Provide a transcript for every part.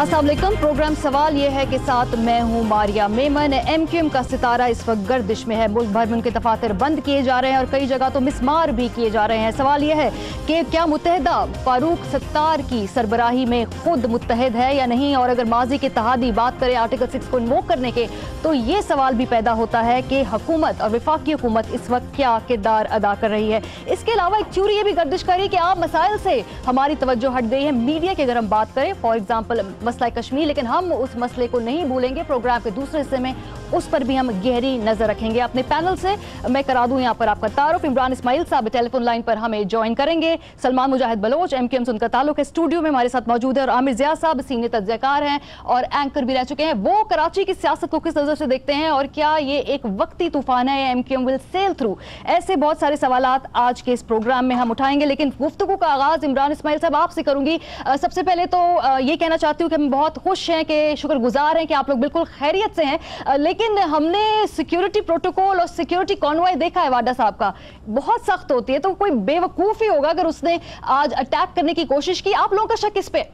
अस्सलाम वालेकुम। प्रोग्राम सवाल ये है कि साथ मैं हूँ मारिया मेमन। MQM का सितारा इस वक्त गर्दिश में है। मुल्क भर में उनके दफातर बंद किए जा रहे हैं और कई जगह तो मिसमार भी किए जा रहे हैं। सवाल ये है कि क्या मुत्तहिदा फारूक सत्तार की सरबराही में खुद मुत्तहिद है या नहीं, और अगर माजी के इत्तेहादी बात करें आर्टिकल 6 को इन्वोक करने के, तो ये सवाल भी पैदा होता है कि हुकूमत और वफाकी हुकूमत इस वक्त क्या किरदार अदा कर रही है। इसके अलावा एक थ्योरी ये भी गर्दिश करी कि आम मसाइल से हमारी तवज्जो हट गई है। मीडिया की अगर हम बात करें, फॉर एग्जाम्पल मसला कश्मीर, लेकिन हम उस मसले को नहीं भूलेंगे। प्रोग्राम के दूसरे हिस्से में उस पर भी हम गहरी नजर रखेंगे। अपने पैनल से मैं करा दूं यहाँ पर आपका तारुफ। इमरान इस्माइल साहब टेलीफोन लाइन पर हमें ज्वाइन करेंगे। सलमान मुजाहिद बलोच MQM से उनका ताल्लुक है, स्टूडियो में हमारे साथ मौजूद है। और आमिर ज़िया साहब सीनियर तज्ज़ियाकार हैं और एंकर भी रह चुके हैं। वो कराची की सियासत को किस नजर से देखते हैं और क्या ये एक वक्ती तूफान है, MQM विल सेल थ्रू? ऐसे बहुत सारे सवालात आज के इस प्रोग्राम में हम उठाएंगे, लेकिन गुफ्तगू का आगाज इमरान इस्माइल साहब आपसे करूंगी। सबसे पहले तो ये कहना चाहती हूँ कि हम बहुत खुश हैं, कि शुक्रगुजार हैं कि आप लोग बिल्कुल खैरियत से हैं, लेकिन हमने सिक्योरिटी प्रोटोकॉल और सिक्योरिटी कॉन्वॉय देखा है वाडा साहब का, बहुत सख्त होती है। तो कोई बेवकूफ़ ही होगा अगर उसने आज अटैक करने की कोशिश की। आप लोगों का शक इस पे?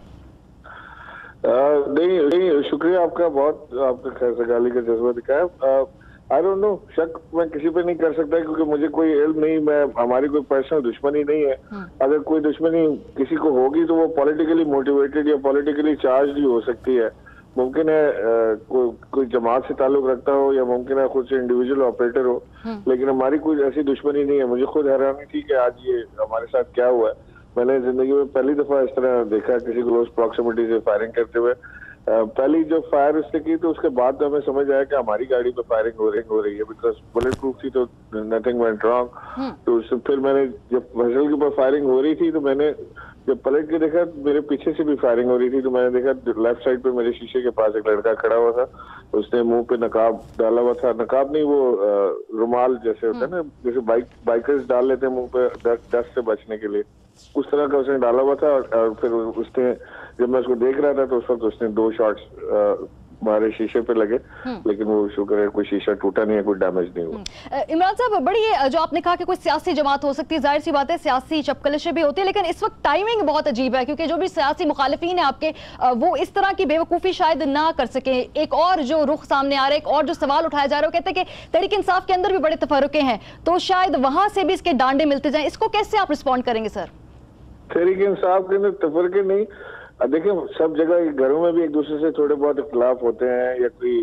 नहीं, शुक्रिया आपका, बहुत आपने खैर सगाली का जज्बा दिखाया। आई डोंट नो, शक मैं किसी पे नहीं कर सकता क्योंकि मुझे कोई इल्म नहीं, मैं हमारी कोई पर्सनल दुश्मनी नहीं है। अगर कोई दुश्मनी किसी को होगी तो वो पॉलिटिकली मोटिवेटेड या पॉलिटिकली चार्ज भी हो सकती है। मुमकिन है कोई जमात से ताल्लुक रखता हो या मुमकिन है खुद से इंडिविजुअल ऑपरेटर हो, लेकिन हमारी कोई ऐसी दुश्मनी नहीं है। मुझे खुद हैरानी थी कि आज ये हमारे साथ क्या हुआ है। मैंने जिंदगी में पहली दफा इस तरह देखा किसी क्लोज प्रॉक्सिमिटी से फायरिंग करते हुए। पहली जो फायर उसने की तो उसके बाद हमें समझ आया कि हमारी गाड़ी पे फायरिंग हो रही है, बिकॉज बुलेट प्रूफ थी तो नथिंग वेंट रॉन्ग। तो फिर मैंने जब फैसल के ऊपर फायरिंग हो रही थी तो मैंने जब पलट के देखा मेरे पीछे से भी फायरिंग हो रही थी, तो मैंने देखा लेफ्ट साइड पे मेरे शीशे के पास एक लड़का खड़ा हुआ था। उसने मुंह पे नकाब डाला हुआ था। नकाब नहीं, वो रुमाल जैसे होता है ना, जैसे बाइकर्स डाल लेते हैं मुंह पे डस्ट से बचने के लिए, उस तरह का उसने डाला हुआ था। और फिर उसने, जब मैं उसको देख रहा था तो उस वक्त उसने 2 शॉट्स हमारे शीशे पे लगे, लेकिन वो शुक्र है कोई शीशा टूटा नहीं है, कोई डैमेज नहीं हुआ। इमरान साहब, बड़ी जो आपने कहा कि कोई सियासी जमात हो सकती है, जाहिर सी बात है सियासी चपकलिशें भी होती है, लेकिन इस वक्त टाइमिंग बहुत अजीब है क्योंकि जो भी सियासी मुखालिफिन है आपके, वो इस तरह की बेवकूफ़ी शायद ना कर सके। एक और जो रुख सामने आ रहा है, एक और जो सवाल उठाया जा रहा है, वो कहते हैं कि तहरीक इंसाफ के अंदर भी बड़े तफरुके हैं, तो शायद वहां से भी इसके डांडे मिलते जाएं। इसको कैसे आप रिस्पॉन्ड करेंगे सर? तहरीक इंसाफ के अंदर तफरुके नहीं, देखिए सब जगह घरों में भी एक दूसरे से थोड़े बहुत इख्तिलाफ होते हैं या कोई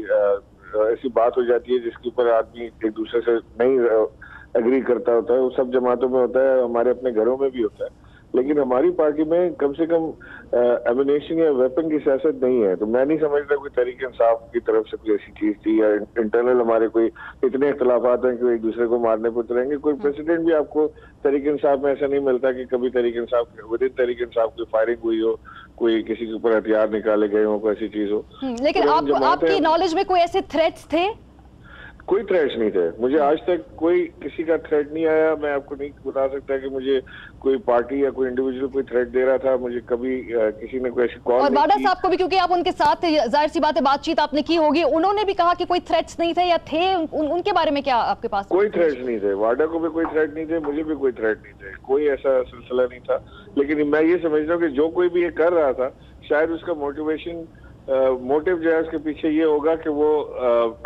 ऐसी बात हो जाती है जिसके ऊपर आदमी एक दूसरे से नहीं एग्री करता होता है। वो सब जमातों में होता है, हमारे अपने घरों में भी होता है, लेकिन हमारी पार्टी में कम से कम एमिनेशन या वेपन की सियासत नहीं है। तो मैं नहीं समझता कोई तहरीक इंसाफ की तरफ से कोई ऐसी चीज थी या इंटरनल हमारे कोई इतने इख्तिलाफात हैं कि एक दूसरे को मारने पर उतरेंगे। कोई प्रेसिडेंट भी आपको तहरीक इंसाफ में ऐसा नहीं मिलता कि कभी तहरीक इंसाफ विदिन तहरीक इंसाफ की फायरिंग हुई हो, कोई किसी के ऊपर हथियार निकाले गए हो, कोई ऐसी चीज हो। लेकिन आपकी नॉलेज में कोई ऐसे थ्रेट्स थे? कोई थ्रेट्स नहीं थे, मुझे आज तक कोई किसी का थ्रेट नहीं आया। मैं आपको नहीं बता सकता कि मुझे कोई पार्टी या कोई इंडिविजुअल कोई थ्रेट दे रहा था। मुझे कभी किसी ने कोई ऐसी कॉल और वाडा साहब को भी, क्योंकि आप उनके साथ जाहिर सी बात है बातचीत आपने की होगी, उन्होंने भी कहा कि कोई थ्रेट्स नहीं थे या थे? उनके बारे में क्या आपके पास? कोई थ्रेट्स नहीं थे, वाडा को भी कोई थ्रेट नहीं थे, मुझे भी कोई थ्रेट नहीं थे, कोई ऐसा सिलसिला नहीं था। लेकिन मैं ये समझता हूँ कि जो कोई भी ये कर रहा था, शायद उसका मोटिव जो है उसके पीछे ये होगा कि वो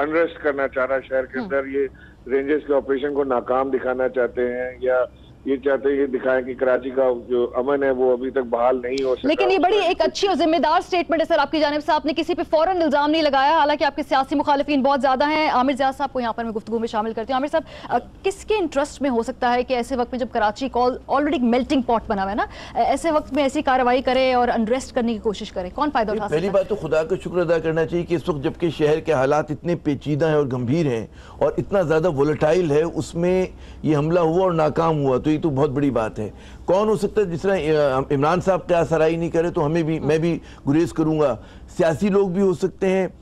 अनरेस्ट करना चाह रहा है शहर के अंदर, ये रेंजर्स के ऑपरेशन को नाकाम दिखाना चाहते हैं, या ये चाहते हैं ये दिखाएं कि कराची का जो अमन है वो अभी तक बहाल नहीं हो सका। लेकिन ये बड़ी एक अच्छी और जिम्मेदार स्टेटमेंट है सर आपकी जानिब से। आपने किसी पे फौरन इल्जाम नहीं लगाया, हालांकि आपके सियासी मुखालिफिन बहुत ज्यादा हैं। आमिर ज़िया साहब को यहाँ पर मैं गुफ्तगू में शामिल करती हूँ। आमिर साहब, किसके इंटरेस्ट में हो सकता है कि ऐसे वक्त में जब कराची ऑलरेडी मेल्टिंग पॉट बना हुआ है ना, ऐसे वक्त में ऐसी कार्रवाई करे और अनरेस्ट करने की कोशिश करे? कौन फायदा उठा सकता है? पहली बात तो खुदा का शुक्र अदा करना चाहिए कि इस वक्त जबकि शहर के हालात इतने पेचीदा हैं और गंभीर हैं और इतना ज़्यादा वोलेटाइल है, उसमें ये हमला हुआ और नाकाम हुआ, तो ये तो बहुत बड़ी बात है। कौन हो सकता है? जिस तरह इमरान साहब क्या सराही नहीं करे तो हमें भी, मैं भी गुरेज करूंगा। सियासी लोग भी हो सकते हैं,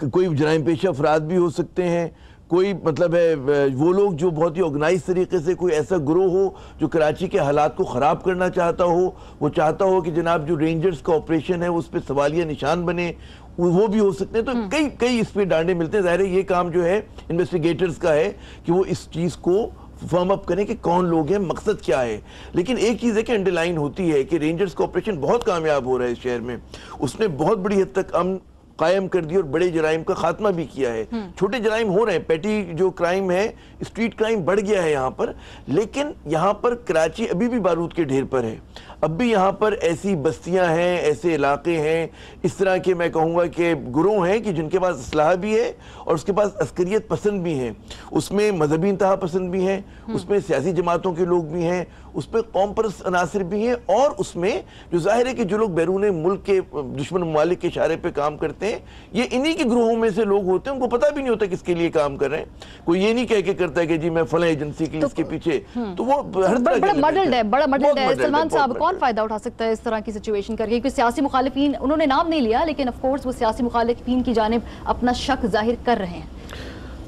कोई जराइम पेशा अफराद भी हो सकते हैं, कोई मतलब है वो लोग जो बहुत ही ऑर्गेनाइज तरीके से कोई ऐसा ग्रोह हो जो कराची के हालात को ख़राब करना चाहता हो, वो चाहता हो कि जनाब जो रेंजर्स का ऑपरेशन है उस पर सवालिया निशान बने, वो भी हो सकते हैं। तो कई इस पे डांडे मिलते हैं। ज़ाहिर है ये काम जो है इन्वेस्टिगेटर्स का है कि वो इस चीज़ को फर्म अप करें कि कौन लोग हैं, मकसद क्या है। लेकिन एक चीज़ है कि अंडरलाइन होती है कि रेंजर्स का ऑपरेशन बहुत कामयाब हो रहा है इस शहर में, उसने बहुत बड़ी हद तक अमन कायम कर दी और बड़े जराइम का खात्मा भी किया है। छोटे जराइम हो रहे हैं, पेटी जो क्राइम है, स्ट्रीट क्राइम बढ़ गया है यहाँ पर, लेकिन यहाँ पर कराची अभी भी बारूद के ढेर पर है। अब भी यहाँ पर ऐसी बस्तियाँ हैं, ऐसे इलाके हैं, इस तरह के मैं कहूँगा कि गुरोह हैं कि जिनके पास असलाह भी है और उसके पास अस्करियत पसंद भी हैं, उसमें मजहबी इंतहा पसंद भी हैं, उसमें सियासी जमातों के लोग भी हैं, उसमें कौम परस्त अनासिर भी हैं, और उसमें जो जाहिर है कि जो लोग बैरून मुल्क के दुश्मन ममालिक के इशारे पे काम करते हैं, ये इन्हीं के ग्रोहों में से लोग होते हैं, उनको पता भी नहीं होता किसके लिए काम कर रहे हैं। कोई ये नहीं कह के करता है कि जी मैं फलां एजेंसी के इसके पीछे, तो वो हर तरह बड़ा मडल्ड है, बड़ा मडल्ड है। सलमान साहब, कौन बहुत फायदा उठा सकता है इस तरह की सिचुएशन करके? क्योंकि सियासी मुखालिफिन, उन्होंने नाम नहीं लिया, लेकिन ऑफ कोर्स वो सियासी मुखालिफिन की जानिब अपना शक जाहिर कर रहे हैं।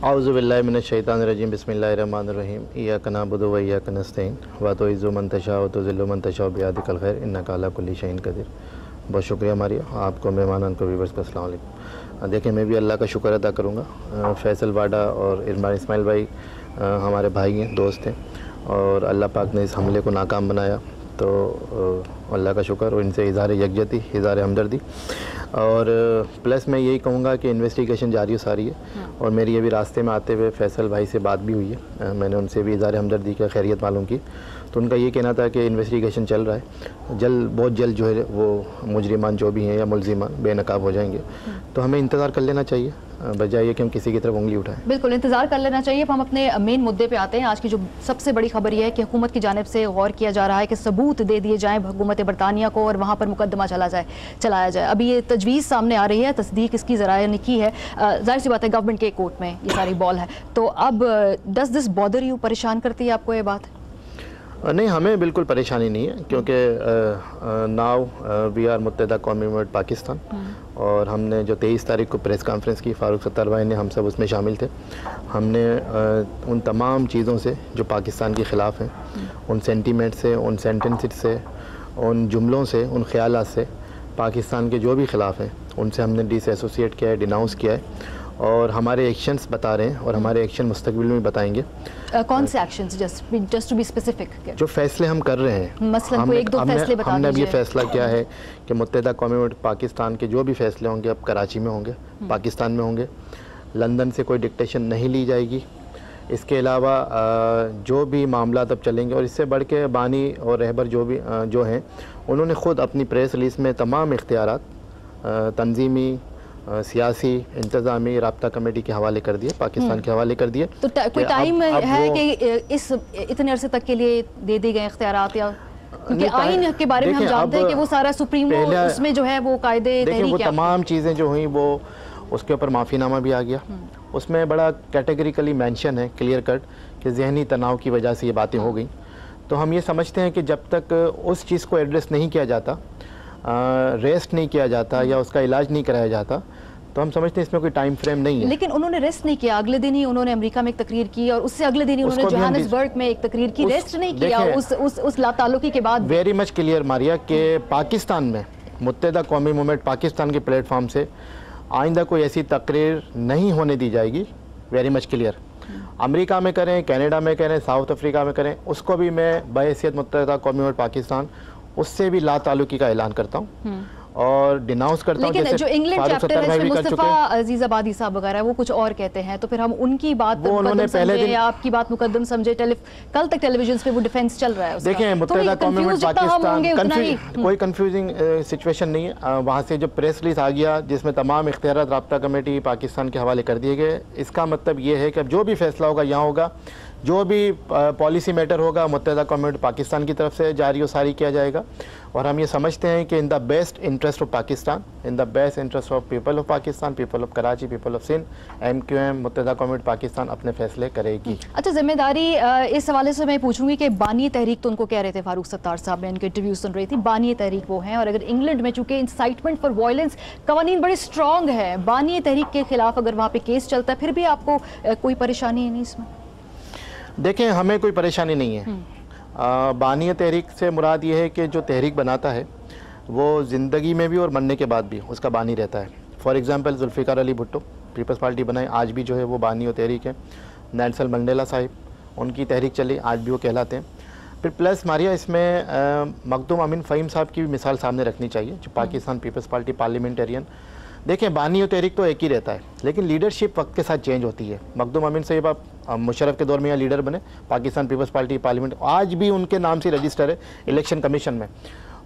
औज़ु बिल्लाहि मिनश शैतानिर रजीम, बिस्मिल्लाहिर रहमानिर रहीम, इय्याका नअबुदु व इय्याका नस्तईन, व तुइज़्ज़ु मन तशाअ व तुज़िल्लु मन तशाअ बियदिकल खैर, इन्नका अला कुल्लि शैइन क़दीर। बहुत शुक्रिया मारिया, आपको, मेहमानान को, व्यूअर्स को अस्सलाम वालेकुम। देखिए, मैं भी अल्लाह का शुक्र अदा करूँगा। फैसल वाडा और इस्माइल भाई हमारे भाई हैं, दोस्त हैं, और अल्लाह पाक ने इस हमले को नाकाम बनाया, तो अल्लाह का शुक्र, और इनसे इज़हार यकजहती, इज़हार हमदर्दी। और प्लस मैं यही कहूँगा कि इन्वेस्टिगेशन जारी सारी है, और मेरी अभी रास्ते में आते हुए फैसल भाई से बात भी हुई है, मैंने उनसे भी इज़हार हमदर्दी का खैरियत मालूम की, तो उनका ये कहना था कि इन्वेस्टिगेशन चल रहा है, बहुत जल्द जो है वो मुजरिमान जो भी हैं या मुलजिमान बेनकाब हो जाएंगे। तो हमें इंतज़ार कर लेना चाहिए, बजाय ये कि हम किसी की तरफ उंगली उठाएं। बिल्कुल इंतजार कर लेना चाहिए। हम अपने मेन मुद्दे पे आते हैं। आज की जो सबसे बड़ी खबर यह है कि हुकूमत की जानिब से गौर किया जा रहा है कि सबूत दे दिए जाएं हुकूमत बरतानिया को और वहाँ पर मुकदमा चलाया जाए। अभी ये तजवीज़ सामने आ रही है, तस्दीक इसकी ज़राए ने की है। जाहिर सी बात है गवर्नमेंट के कोर्ट में ये सारी बॉल है, तो अब डज दिस बॉदर यू, परेशान करती है आपको ये बात? नहीं, हमें बिल्कुल परेशानी नहीं है, क्योंकि now we are मुत्तहिदा Qaumi Movement Pakistan, और हमने जो 23 तारीख को प्रेस कॉन्फ्रेंस की, फारूक सत्तार भाई ने, हम सब उसमें शामिल थे। हमने उन तमाम चीज़ों से जो पाकिस्तान के ख़िलाफ़ हैं, उन सेंटीमेंट से, उन सेंटेंसेस से, उन जुमलों से, उन ख़यालात से, पाकिस्तान के जो भी ख़िलाफ़ हैं उनसे हमने डिसएसोसिएट किया है, डिनाउंस किया है, और हमारे एक्शंस बता रहे हैं, और हमारे एक्शन मुस्तकबिल में बताएंगे। कौन से actions, just to be specific? जो फैसले हम कर रहे हैं, मसलन कोई एक दो फैसले बता दीजिए। हमने अब ये फैसला किया है कि मुत्तहिदा कौमी मूवमेंट पाकिस्तान के जो भी फैसले होंगे अब कराची में होंगे, पाकिस्तान में होंगे, लंदन से कोई डिक्टेशन नहीं ली जाएगी। इसके अलावा जो भी मामला अब चलेंगे, और इससे बढ़ के बानी और रहबर जो हैं उन्होंने ख़ुद अपनी प्रेस रिलीज़ में तमाम इख्तियारात तंजीमी, सियासी, इंतज़ामी, राब्ता कमेटी के हवाले कर दिए, पाकिस्तान के हवाले कर दिए। तो कोई टाइम है कि इस इतने अरसे तक के लिए दे दी गए इख्तियारात, या क्योंकि आइन के बारे में हम जानते हैं कि वो सारा सुप्रीम उसमें जो है वो कायदे देखिए, वो तमाम चीज़ें जो हुई वो उसके ऊपर माफ़ीनामा भी आ गया, उसमें बड़ा कैटेगरिकली मेंशन है, क्लियर कट, कि जहनी तनाव की वजह से ये बातें हो गई। तो हम ये समझते हैं कि जब तक उस चीज़ को एड्रेस नहीं किया जाता, रेस्ट नहीं किया जाता, या उसका इलाज नहीं कराया जाता, तो हम समझते हैं इसमें कोई टाइम फ्रेम नहीं है। लेकिन उन्होंने रेस्ट नहीं किया, अगले दिन ही उन्होंने अमेरिका में एक तकरीर की, और उससे अगले दिन ही उन्होंने जोहानिसबर्ग में एक तकरीर की। रेस्ट नहीं किया उस लातालुकी के बाद। वेरी मच क्लियर मारिया कि पाकिस्तान में मुत्तहिदा कौमी मूवमेंट पाकिस्तान के प्लेटफॉर्म से आइंदा कोई ऐसी तकरीर नहीं होने दी जाएगी। Very much clear. अमेरिका में करें, कनाडा में करें, साउथ अफ्रीका में करें, उसको भी मैं बहैसियत मुत्तहिदा कौमी मूवमेंट पाकिस्तान उससे भी लाताल्लुकी का ऐलान करता हूँ और डिनाउंस करता हूँ। लेकिन जो इंग्लैंड चैप्टर है इसमें मुस्तफा अजीजाबादी साहब वगैरह वो कुछ और कहते हैं, तो फिर हम उनकी बात मुकद्दम समझे या आपकी बात मुकद्दम समझे? कल तक टेलीविजन पे वो डिफेंस चल रहा है उसका। देखें, मुत्तहिदा कौमी मूवमेंट पाकिस्तान कोई कंफ्यूजिंग सिचुएशन नहीं है। वहाँ से जो प्रेस रिलीज आ गया जिसमें तमाम इख्तियारात राब्ता कमेटी पाकिस्तान के हवाले कर दिए गए, इसका मतलब ये है कि अब जो भी फैसला होगा यहाँ होगा, जो भी पॉलिसी मैटर होगा मुत्तहिदा कौमी मूवमेंट पाकिस्तान की तरफ से जारी और सारी किया जाएगा। और हम ये समझते हैं कि in the best interest of Pakistan, in the best interest of people of Pakistan, people of Karachi, people of Sindh, MQM Muttahida Qaumi Movement Pakistan अपने फैसले करेगी। अच्छा, जिम्मेदारी इस हवाले से मैं पूछूंगी कि बानी तहरीक तो उनको कह रहे थे फारूक सत्तार साहब, मैं इनके इंटरव्यू सुन रही थी, बानी तहरीक वो हैं, और अगर इंग्लैंड में चूंकि इंसाइटमेंट फॉर वायलेंस कवानीन बड़े स्ट्रॉन्ग है, बानी तहरीक के खिलाफ अगर वहाँ पे केस चलता है फिर भी आपको कोई परेशानी नहीं इसमें? देखें, हमें कोई परेशानी नहीं है। बानी तहरीक से मुराद ये है कि जो तहरीक बनाता है वो ज़िंदगी में भी और मरने के बाद भी उसका बानी रहता है। फॉर एग्ज़ाम्पल जुल्फ़िकार अली भुट्टो पीपल्स पार्टी बनाए, आज भी जो है वो बानी और तहरीक है। नेल्सन मंडेला साहिब उनकी तहरीक चली, आज भी वो कहलाते हैं। फिर प्लस मारिया इसमें मखदूम अमीन फ़हीम साहब की भी मिसाल सामने रखनी चाहिए, जो पाकिस्तान पीपल्स पार्टी पार्लियामेंटेरियन। देखें, बानी और तहरीक तो एक ही रहता है, लेकिन लीडरशिप वक्त के साथ चेंज होती है। मखदूम अमीन साहब आप मुशर्रफ के दौर में यहाँ लीडर बने पाकिस्तान पीपल्स पार्टी पार्लियामेंट, आज भी उनके नाम से रजिस्टर है इलेक्शन कमीशन में।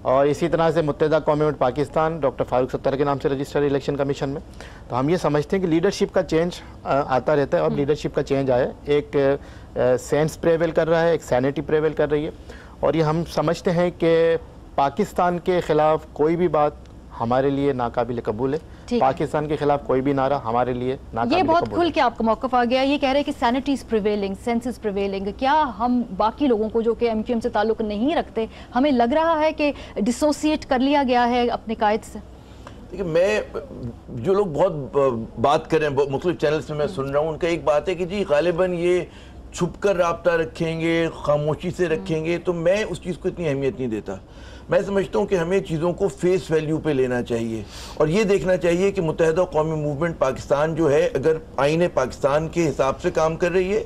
और इसी तरह से मुत्तहिदा कौमी पाकिस्तान डॉक्टर फारूक सत्तार के नाम से रजिस्टर है इलेक्शन कमीशन में। तो हम ये समझते हैं कि लीडरशिप का चेंज आता रहता है, और लीडरशिप का चेंज आया, एक सेंस प्रेवेल कर रहा है, एक सैनिटी प्रेवेल कर रही है। और ये हम समझते हैं कि पाकिस्तान के ख़िलाफ़ कोई भी बात हमारे लिए नाकाबिल कबूल है, पाकिस्तान के खिलाफ कोई भी नारा हमारे लिए नाकाबिल ये बहुत कबूल खुल के आपका मौक़िफ़ आ गया। ये कह रहे हैं कि sanity is prevailing, sense is prevailing. क्या हम बाकी लोगों को जो कि एमक्यूएम से ताल्लुक़ नहीं रखते, हमें लग रहा है कि डिसोसिएट कर लिया गया है अपने कायद से? देखिए, मैं जो लोग बहुत बात कर रहे हैं मुख्तलिफ चैनल्स में मैं सुन रहा हूँ, उनका एक बात है कि जी गालिबन ये छुप कर राब्ता रखेंगे, खामोशी से रखेंगे, तो मैं उस चीज़ को इतनी अहमियत नहीं देता। मैं समझता हूँ कि हमें चीज़ों को फेस वैल्यू पे लेना चाहिए और ये देखना चाहिए कि मुत्तहिदा कौमी मूवमेंट पाकिस्तान जो है, अगर आईने पाकिस्तान के हिसाब से काम कर रही है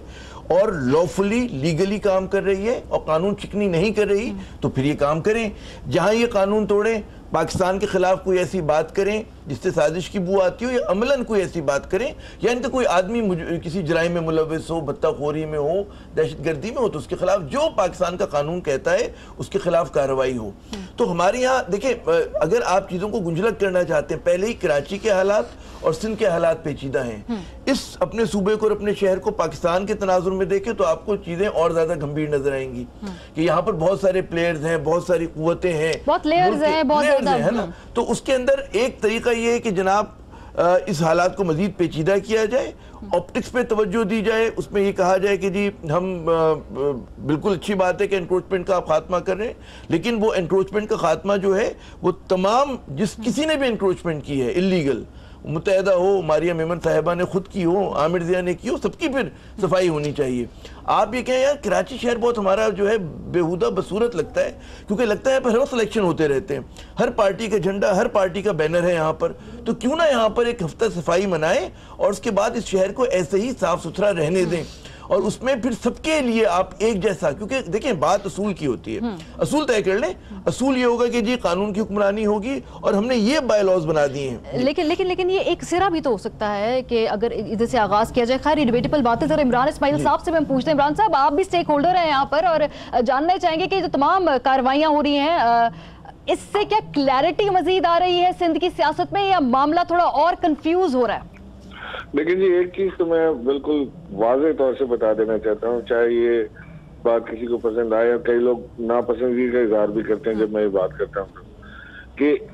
और लॉफुली लीगली काम कर रही है और कानून चिकनी नहीं कर रही, तो फिर ये काम करें। जहाँ ये कानून तोड़ें, पाकिस्तान के खिलाफ कोई ऐसी बात करें जिससे साजिश की बू आती हो, या अमलन कोई ऐसी बात करें, या इनका कोई आदमी किसी जराइम में मुलव्वस हो, बत्ताखोरी में हो, दहशतगर्दी में हो, तो उसके खिलाफ जो पाकिस्तान का कानून कहता है उसके खिलाफ कार्रवाई हो। तो हमारे यहाँ देखिए, अगर आप चीज़ों को गुंजलक करना चाहते हैं, पहले ही कराची के हालात और सिंध के हालात पेचीदा हैं। इस अपने सूबे को और अपने शहर को पाकिस्तान के तनाजुर में देखें तो आपको चीज़ें और ज़्यादा गंभीर नजर आएंगी कि यहाँ पर बहुत सारे प्लेयर्स हैं, बहुत सारी कुव्वतें हैं, बहुत लेयर्स हैं, बहुत ज़्यादा, है ना। तो उसके अंदर एक तरीका ये है कि जनाब इस हालात को मजीद पेचीदा किया जाए, ऑप्टिक्स पे तवज्जो दी जाए, उसमें ये कहा जाए कि जी हम बिल्कुल अच्छी बात है कि एनक्रोचमेंट का आप खात्मा कर रहे हैं, लेकिन वो एनक्रोचमेंट का खात्मा जो है वो तमाम किसी ने भी एनक्रोचमेंट की है इलीगल, मुत्तहिदा हो, मारिया मेमन साहिबा ने खुद की हो, आमिर ज़िया ने की हो, सबकी फिर सफाई होनी चाहिए। आप ये कहें यार कराची शहर बहुत हमारा जो है बेहुदा बसूरत लगता है, क्योंकि लगता है पर हर वक्त इलेक्शन होते रहते हैं, हर पार्टी का झंडा, हर पार्टी का बैनर है यहाँ पर, तो क्यों ना यहाँ पर एक हफ्ता सफाई मनाएं और उसके बाद इस शहर को ऐसे ही साफ सुथरा रहने दें, और उसमें फिर सबके लिए आप एक जैसा, क्योंकि देखें बात असूल की होती है, असूल तय कर लें। असूल ये होगा कि जी कानून की हुक्मरानी होगी और हमने ये बायलॉज बना दिए हैं। लेकिन ये एक सिरा भी तो हो सकता है कि अगर इधर से आगाज किया जाए। खैर ये डिबेटेबल बातें, जरा इमरान इस्माइल साहब से हम पूछते हैं। इमरान साहब, आप भी स्टेक होल्डर हैं यहाँ पर और जानना चाहेंगे कि जो तमाम कार्रवाइयाँ हो रही हैं, इससे क्या क्लैरिटी मजीद आ रही है सिंध की सियासत में, या मामला थोड़ा और कंफ्यूज हो रहा है? देखिए जी, एक चीज तो मैं बिल्कुल वाज़ेह तौर से बता देना चाहता हूँ, चाहे ये बात किसी को पसंद आए, और कई लोग नापसंदगी का इजहार भी करते हैं जब मैं ये बात करता हूँ, कि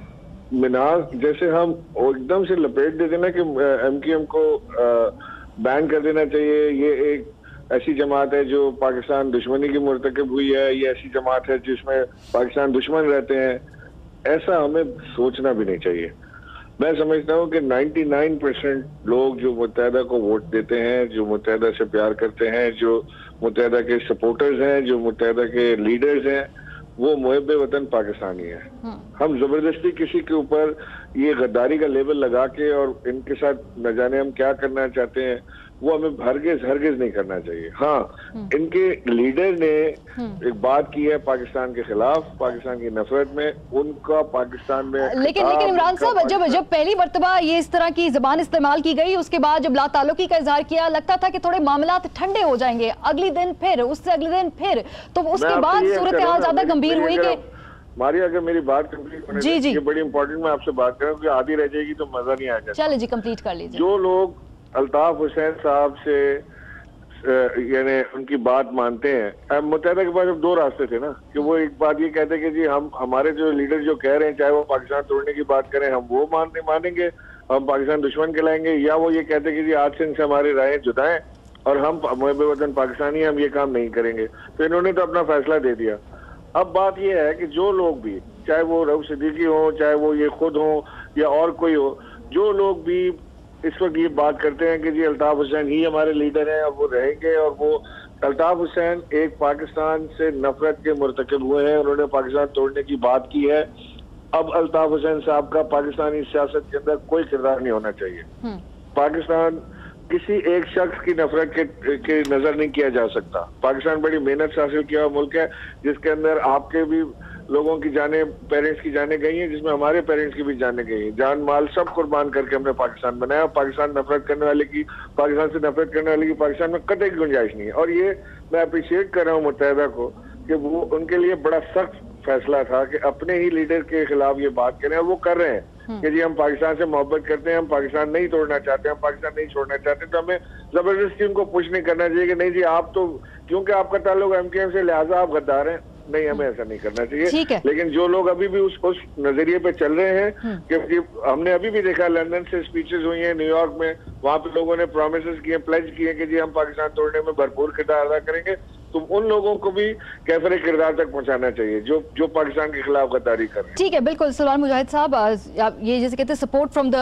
मिनाज जैसे हम एकदम से लपेट देते ना कि एमक्यूएम को बैन कर देना चाहिए, ये एक ऐसी जमात है जो पाकिस्तान दुश्मनी की मुर्तकब हुई है, ये ऐसी जमात है जिसमें पाकिस्तान दुश्मन रहते हैं, ऐसा हमें सोचना भी नहीं चाहिए। मैं समझता हूँ कि 99% लोग जो मुत्तहिदा को वोट देते हैं, जो मुत्तहिदा से प्यार करते हैं, जो मुत्तहिदा के सपोर्टर्स हैं, जो मुत्तहिदा के लीडर्स हैं, वो मुहिब्बे वतन पाकिस्तानी है। हम जबरदस्ती किसी के ऊपर ये गद्दारी का लेबल लगा के और इनके साथ न जाने हम क्या करना चाहते हैं, वो हमें हरगिज नहीं करना चाहिए। हाँ, इनके लीडर ने एक बात की है पाकिस्तान के खिलाफ, पाकिस्तान की नफरत में, उनका पाकिस्तान में। लेकिन इमरान साहब, जब पहली मर्तबा ये इस तरह की जबान इस्तेमाल की गई, उसके बाद जब लाताल्लुकी का इजहार किया, लगता था कि थोड़े मामलात ठंडे हो जाएंगे, अगले दिन फिर, उससे अगले दिन फिर, तो उसके बाद सूरत हाल ज्यादा गंभीर हुई कि मारिया, अगर मेरी बात कंप्लीट होने जी, ये बड़ी इंपॉर्टेंट, मैं आपसे बात कर रहा हूँ कि आधी रह जाएगी तो मजा नहीं आएगा। चलिए जी, कंप्लीट कर लीजिए। जो लोग अल्ताफ हुसैन साहब से यानी उनकी बात मानते हैं, मुत्तहिदा के पास अब दो रास्ते थे ना, कि वो एक बात ये कहते कि जी हम हमारे जो लीडर जो कह रहे हैं, चाहे वो पाकिस्तान तोड़ने की बात करें, हम वो मानेंगे, हम पाकिस्तान दुश्मन कहलाएंगे, या वो ये कहते कि जी आज से इनसे हमारी राहें जुदाएं और हम मुहिब्बे वतन पाकिस्तानी हम ये काम नहीं करेंगे। तो इन्होंने तो अपना फैसला दे दिया। अब बात यह है कि जो लोग भी, चाहे वो रऊफ सिद्दीकी हो, चाहे वो ये खुद हो या और कोई हो, जो लोग भी इस वक्त ये बात करते हैं कि जी अल्ताफ हुसैन ही हमारे लीडर हैं और वो रहेंगे, और वो अल्ताफ हुसैन एक पाकिस्तान से नफरत के मुर्तकब हुए हैं, उन्होंने पाकिस्तान तोड़ने की बात की है। अब अल्ताफ हुसैन साहब का पाकिस्तानी सियासत के अंदर कोई किरदार नहीं होना चाहिए। पाकिस्तान किसी एक शख्स की नफरत के नजर नहीं किया जा सकता। पाकिस्तान बड़ी मेहनत से हासिल किया हुआ मुल्क है, जिसके अंदर आपके भी लोगों की जाने, पेरेंट्स की जाने गई हैं, जिसमें हमारे पेरेंट्स की भी जाने गई हैं। जान माल सब कुर्बान करके हमने पाकिस्तान बनाया। पाकिस्तान नफरत करने वाले की, पाकिस्तान से नफरत करने वाले की पाकिस्तान में कतई गुंजाइश नहीं है। और ये मैं अप्रिशिएट कर रहा हूँ मुत्तहिदा को कि वो उनके लिए बड़ा सख्त फैसला था कि अपने ही लीडर के खिलाफ ये बात करें, और वो कर रहे हैं कि जी हम पाकिस्तान से मोहब्बत करते हैं, हम पाकिस्तान नहीं तोड़ना चाहते, हम पाकिस्तान नहीं छोड़ना चाहते। तो हमें जबरदस्ती उनको पुश नहीं करना चाहिए कि नहीं जी आप तो, क्योंकि आपका ताल्लुक एमकेएम से, लिहाजा आप गद्दार हैं। नहीं, हमें ऐसा नहीं करना चाहिए। लेकिन जो लोग अभी भी उस नजरिए पे चल रहे हैं कि हमने अभी भी देखा लंदन से स्पीचेस हुई हैं, न्यूयॉर्क में, वहां पे लोगों ने प्रोमिसेस किए, प्लेज किए कि जी हम पाकिस्तान तोड़ने में भरपूर किरदार अदा करेंगे। तो उन लोगों को भी कैफरे किरदार तक पहुंचाना चाहिए जो पाकिस्तान के खिलाफ गद्दारी कर रहे हैं। ठीक है, बिल्कुल सलमान मुजाहिद साहब, ये जैसे कहते हैं support from the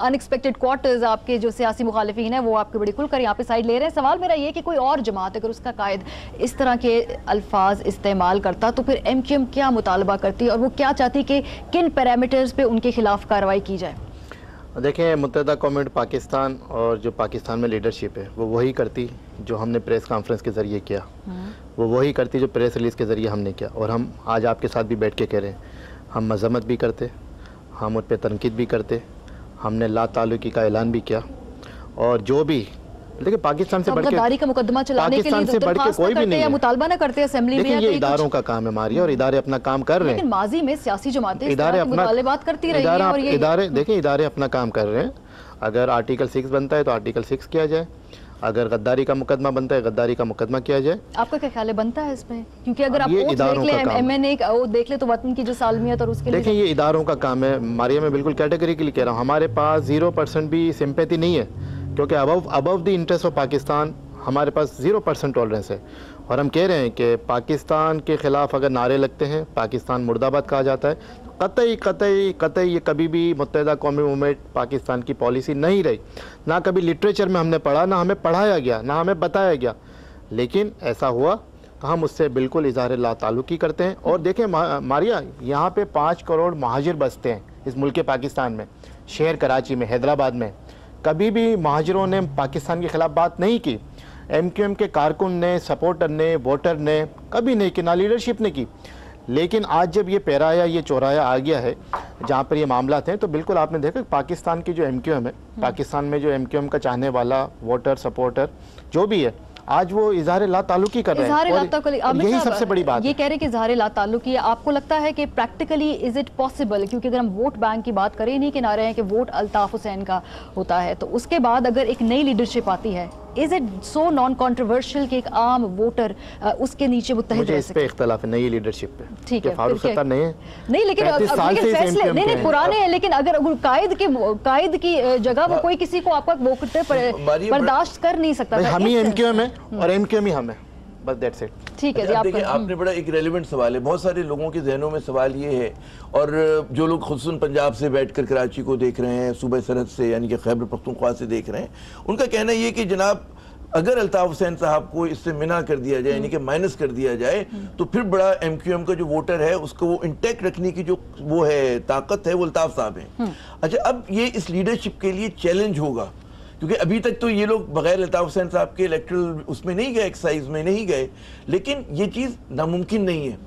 unexpected quarters, आपके जो सियासी मुखालिफिन है वो आपके बड़ी खुलकर यहाँ पे साइड ले रहे हैं। सवाल मेरा ये कि कोई और जमात अगर उसका कायद इस तरह के अल्फाज इस्तेमाल करता तो फिर एमक्यूएम क्या मुतालबा करती और वो क्या चाहती कि किन पैरामीटर्स पे उनके खिलाफ कार्रवाई की जाए? देखें, मुत्तहिदा कौमें पाकिस्तान और जो पाकिस्तान में लीडरशिप है वो वही करती जो हमने प्रेस कॉन्फ्रेंस के ज़रिए किया, वो वही करती जो प्रेस रिलीज़ के ज़रिए हमने किया। और हम आज आपके साथ भी बैठ के कह रहे हैं, हम मजम्मत भी करते, हम उन पर तनकीद भी करते, हमने ला ताल्लुकी का ऐलान भी किया। और जो भी देखिए पाकिस्तान से बढ़ के का मुकदमा चलाने के लिए पाकिस्तान से बढ़ के कोई भी नहीं है, मुतालबा ना करते असेंबली में। ये इदारों का काम है मारिया, और इदारे अपना काम कर रहे हैं। लेकिन माजी में सियासी जमातें इदारे अपना बात करती रही हैं और ये इदारे देखिए इदारे अपना काम कर रहे हैं। अगर आर्टिकल 6 बनता है तो आर्टिकल 6 किया जाए, अगर गद्दारी का मुकदमा बनता है गद्दारी का मुकदमा किया जाए। आपका क्या ख्याल है, बनता है इसमें? क्योंकि अगर आप देख ले एमएनए देख ले तो वतन की जो सालमियत और उसके लिए देखिए ये इदारों का काम है मारिया, मैं बिल्कुल कैटेगरिकली कह रहा हूँ। हमारे पास 0% भी सिंपैथी नहीं है, क्योंकि above the interest of Pakistan हमारे पास 0% टॉलरेंस है। और हम कह रहे हैं कि पाकिस्तान के ख़िलाफ़ अगर नारे लगते हैं, पाकिस्तान मुर्दाबाद कहा जाता है, कतई कतई कतई ये कभी भी मुत्तहिदा कौमी मूवमेंट पाकिस्तान की पॉलिसी नहीं रही। ना कभी लिटरेचर में हमने पढ़ा, ना हमें पढ़ाया गया, ना हमें बताया गया। लेकिन ऐसा हुआ तो हम उससे बिल्कुल इज़हार ला ताल्लुकी करते हैं। और देखें मारिया, यहाँ पे 5 करोड़ महाजिर बसते हैं इस मुल्क पाकिस्तान में, शहर कराची में, हैदराबाद में। कभी भी महाजिरों ने पाकिस्तान के ख़िलाफ़ बात नहीं की। एमक्यूएम के कारकुन ने, सपोर्टर ने, वोटर ने कभी नहीं की, ना लीडरशिप ने की। लेकिन आज जब ये पैराया, ये चौराया आ गया है जहाँ पर ये मामला थे, तो बिल्कुल आपने देखा पाकिस्तान की जो एमक्यूएम है, पाकिस्तान में जो एमक्यूएम का चाहने वाला वोटर, सपोर्टर जो भी है, आज वो इज़हार ला ताल्लुकी कर रहे हैं। यही सबसे बड़ी बात ये कह रहे हैं कि इज़हार ला ताल्लुकी। आपको लगता है कि प्रैक्टिकली इज इट पॉसिबल? क्योंकि अगर हम वोट बैंक की बात करें, नहीं किनारे हैं कि वोट अल्ताफ हुसैन का होता है, तो उसके बाद अगर एक नई लीडरशिप आती है, is it so non controversial कि एक आम वोटर उसके नीचे मुत्तहिद रह सके? इस पे इख्तिलाफ है, नई लीडरशिप पे। ठीक है, फारूक सत्तार नहीं है, नहीं, लेकिन फैसले नहीं पुराने हैं। लेकिन अगर कायद की जगह वो कोई किसी को आपका वोटर बर्दाश्त कर नहीं सकता। हम ही एमक्यूएम है और एमक्यूएम ही हम है, बस दैट्स इट। ठीक है जी, देखिए आपने बड़ा एक रेलेवेंट सवाल है, बहुत सारे लोगों के जहनों में सवाल ये है, और जो लोग खुसूसन पंजाब से बैठकर कराची को देख रहे हैं, सूबे सरहद से यानी कि खैबर पख्तूनख्वा से देख रहे हैं, उनका कहना ये कि जनाब अगर अल्ताफ हुसैन साहब को इससे मिना कर दिया जाए, यानी कि माइनस कर दिया जाए, तो फिर बड़ा एमक्यूएम का जो वोटर है उसको वो इंटैक्ट रखने की जो वो है ताकत है, वो अल्ताफ साहब है। अच्छा, अब ये इस लीडरशिप के लिए चैलेंज होगा, क्योंकि अभी तक तो ये लोग बगैर अल्ताफ हुसैन साहब के इलेक्ट्रल उसमें नहीं गए, एक्सरसाइज में नहीं गए, लेकिन ये चीज़ नामुमकिन नहीं है।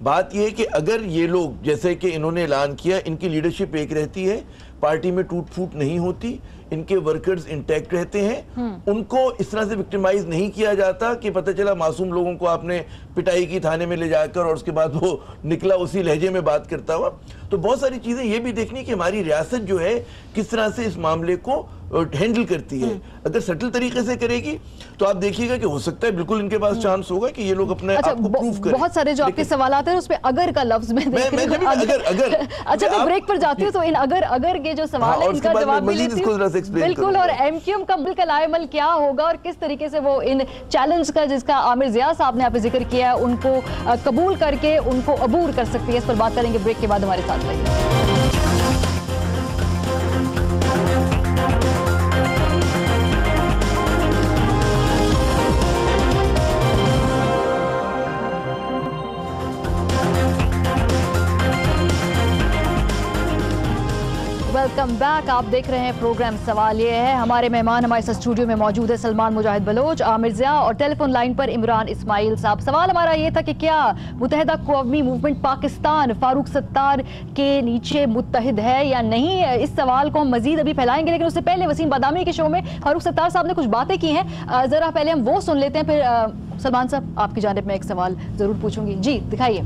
बात यह है कि अगर ये लोग, जैसे कि इन्होंने ऐलान किया, इनकी लीडरशिप एक रहती है, पार्टी में टूट फूट नहीं होती, इनके वर्कर्स इंटैक्ट रहते हैं, उनको इस तरह से विक्टिमाइज नहीं किया जाता कि पता चला मासूम लोगों को आपने पिटाई की थाने में ले जाकर और उसके बाद वो निकला उसी लहजे में बात करता हुआ। तो बहुत सारी चीज़ें ये भी देखनी कि हमारी रियासत जो है किस तरह से इस मामले को हैंडल करती है। अगर सटल तरीके से करेगी तो आप देखिएगा कि हो सकता है बिल्कुल इनके पास चांस होगा कि ये लोग अपने आप को प्रूव करें। बहुत सारे जो आपके सवाल आते हैं उसमें अगर का लफ्ज में अगर अच्छा, मैं ब्रेक पर जाती हूँ तो इन अगर के जो सवाल है इनका जवाब भी लेती हूँ बिल्कुल। और एमक्यूएम का मुल्क लाएमल क्या होगा और किस तरीके से वो इन चैलेंज का, जिसका आमिर ज़िया साहब ने आप जिक्र किया है, उनको कबूल करके उनको अबूर कर सकती है, इस पर बात करेंगे ब्रेक के बाद। हमारे साथ रहिए। Welcome back. आप देख रहे हैं प्रोग्राम सवाल ये है। हमारे मेहमान हमारे साथ स्टूडियो में मौजूद है सलमान मुजाहिद बलोच, आमिर ज़िया और टेलीफोन लाइन पर इमरान इस्माइल साहब। सवाल हमारा ये था कि क्या मुत्तहिदा कौमी मूवमेंट पाकिस्तान फारूक सत्तार के नीचे मुत्तहिद है या नहीं। इस सवाल को हम मजीद अभी फैलाएंगे, लेकिन उससे पहले वसीम बादामी के शो में फारूक सत्तार साहब ने कुछ बातें की हैं, ज़रा पहले हम वो सुन लेते हैं, फिर सलमान साहब आपकी जानिब में एक सवाल ज़रूर पूछूंगी। जी दिखाइए।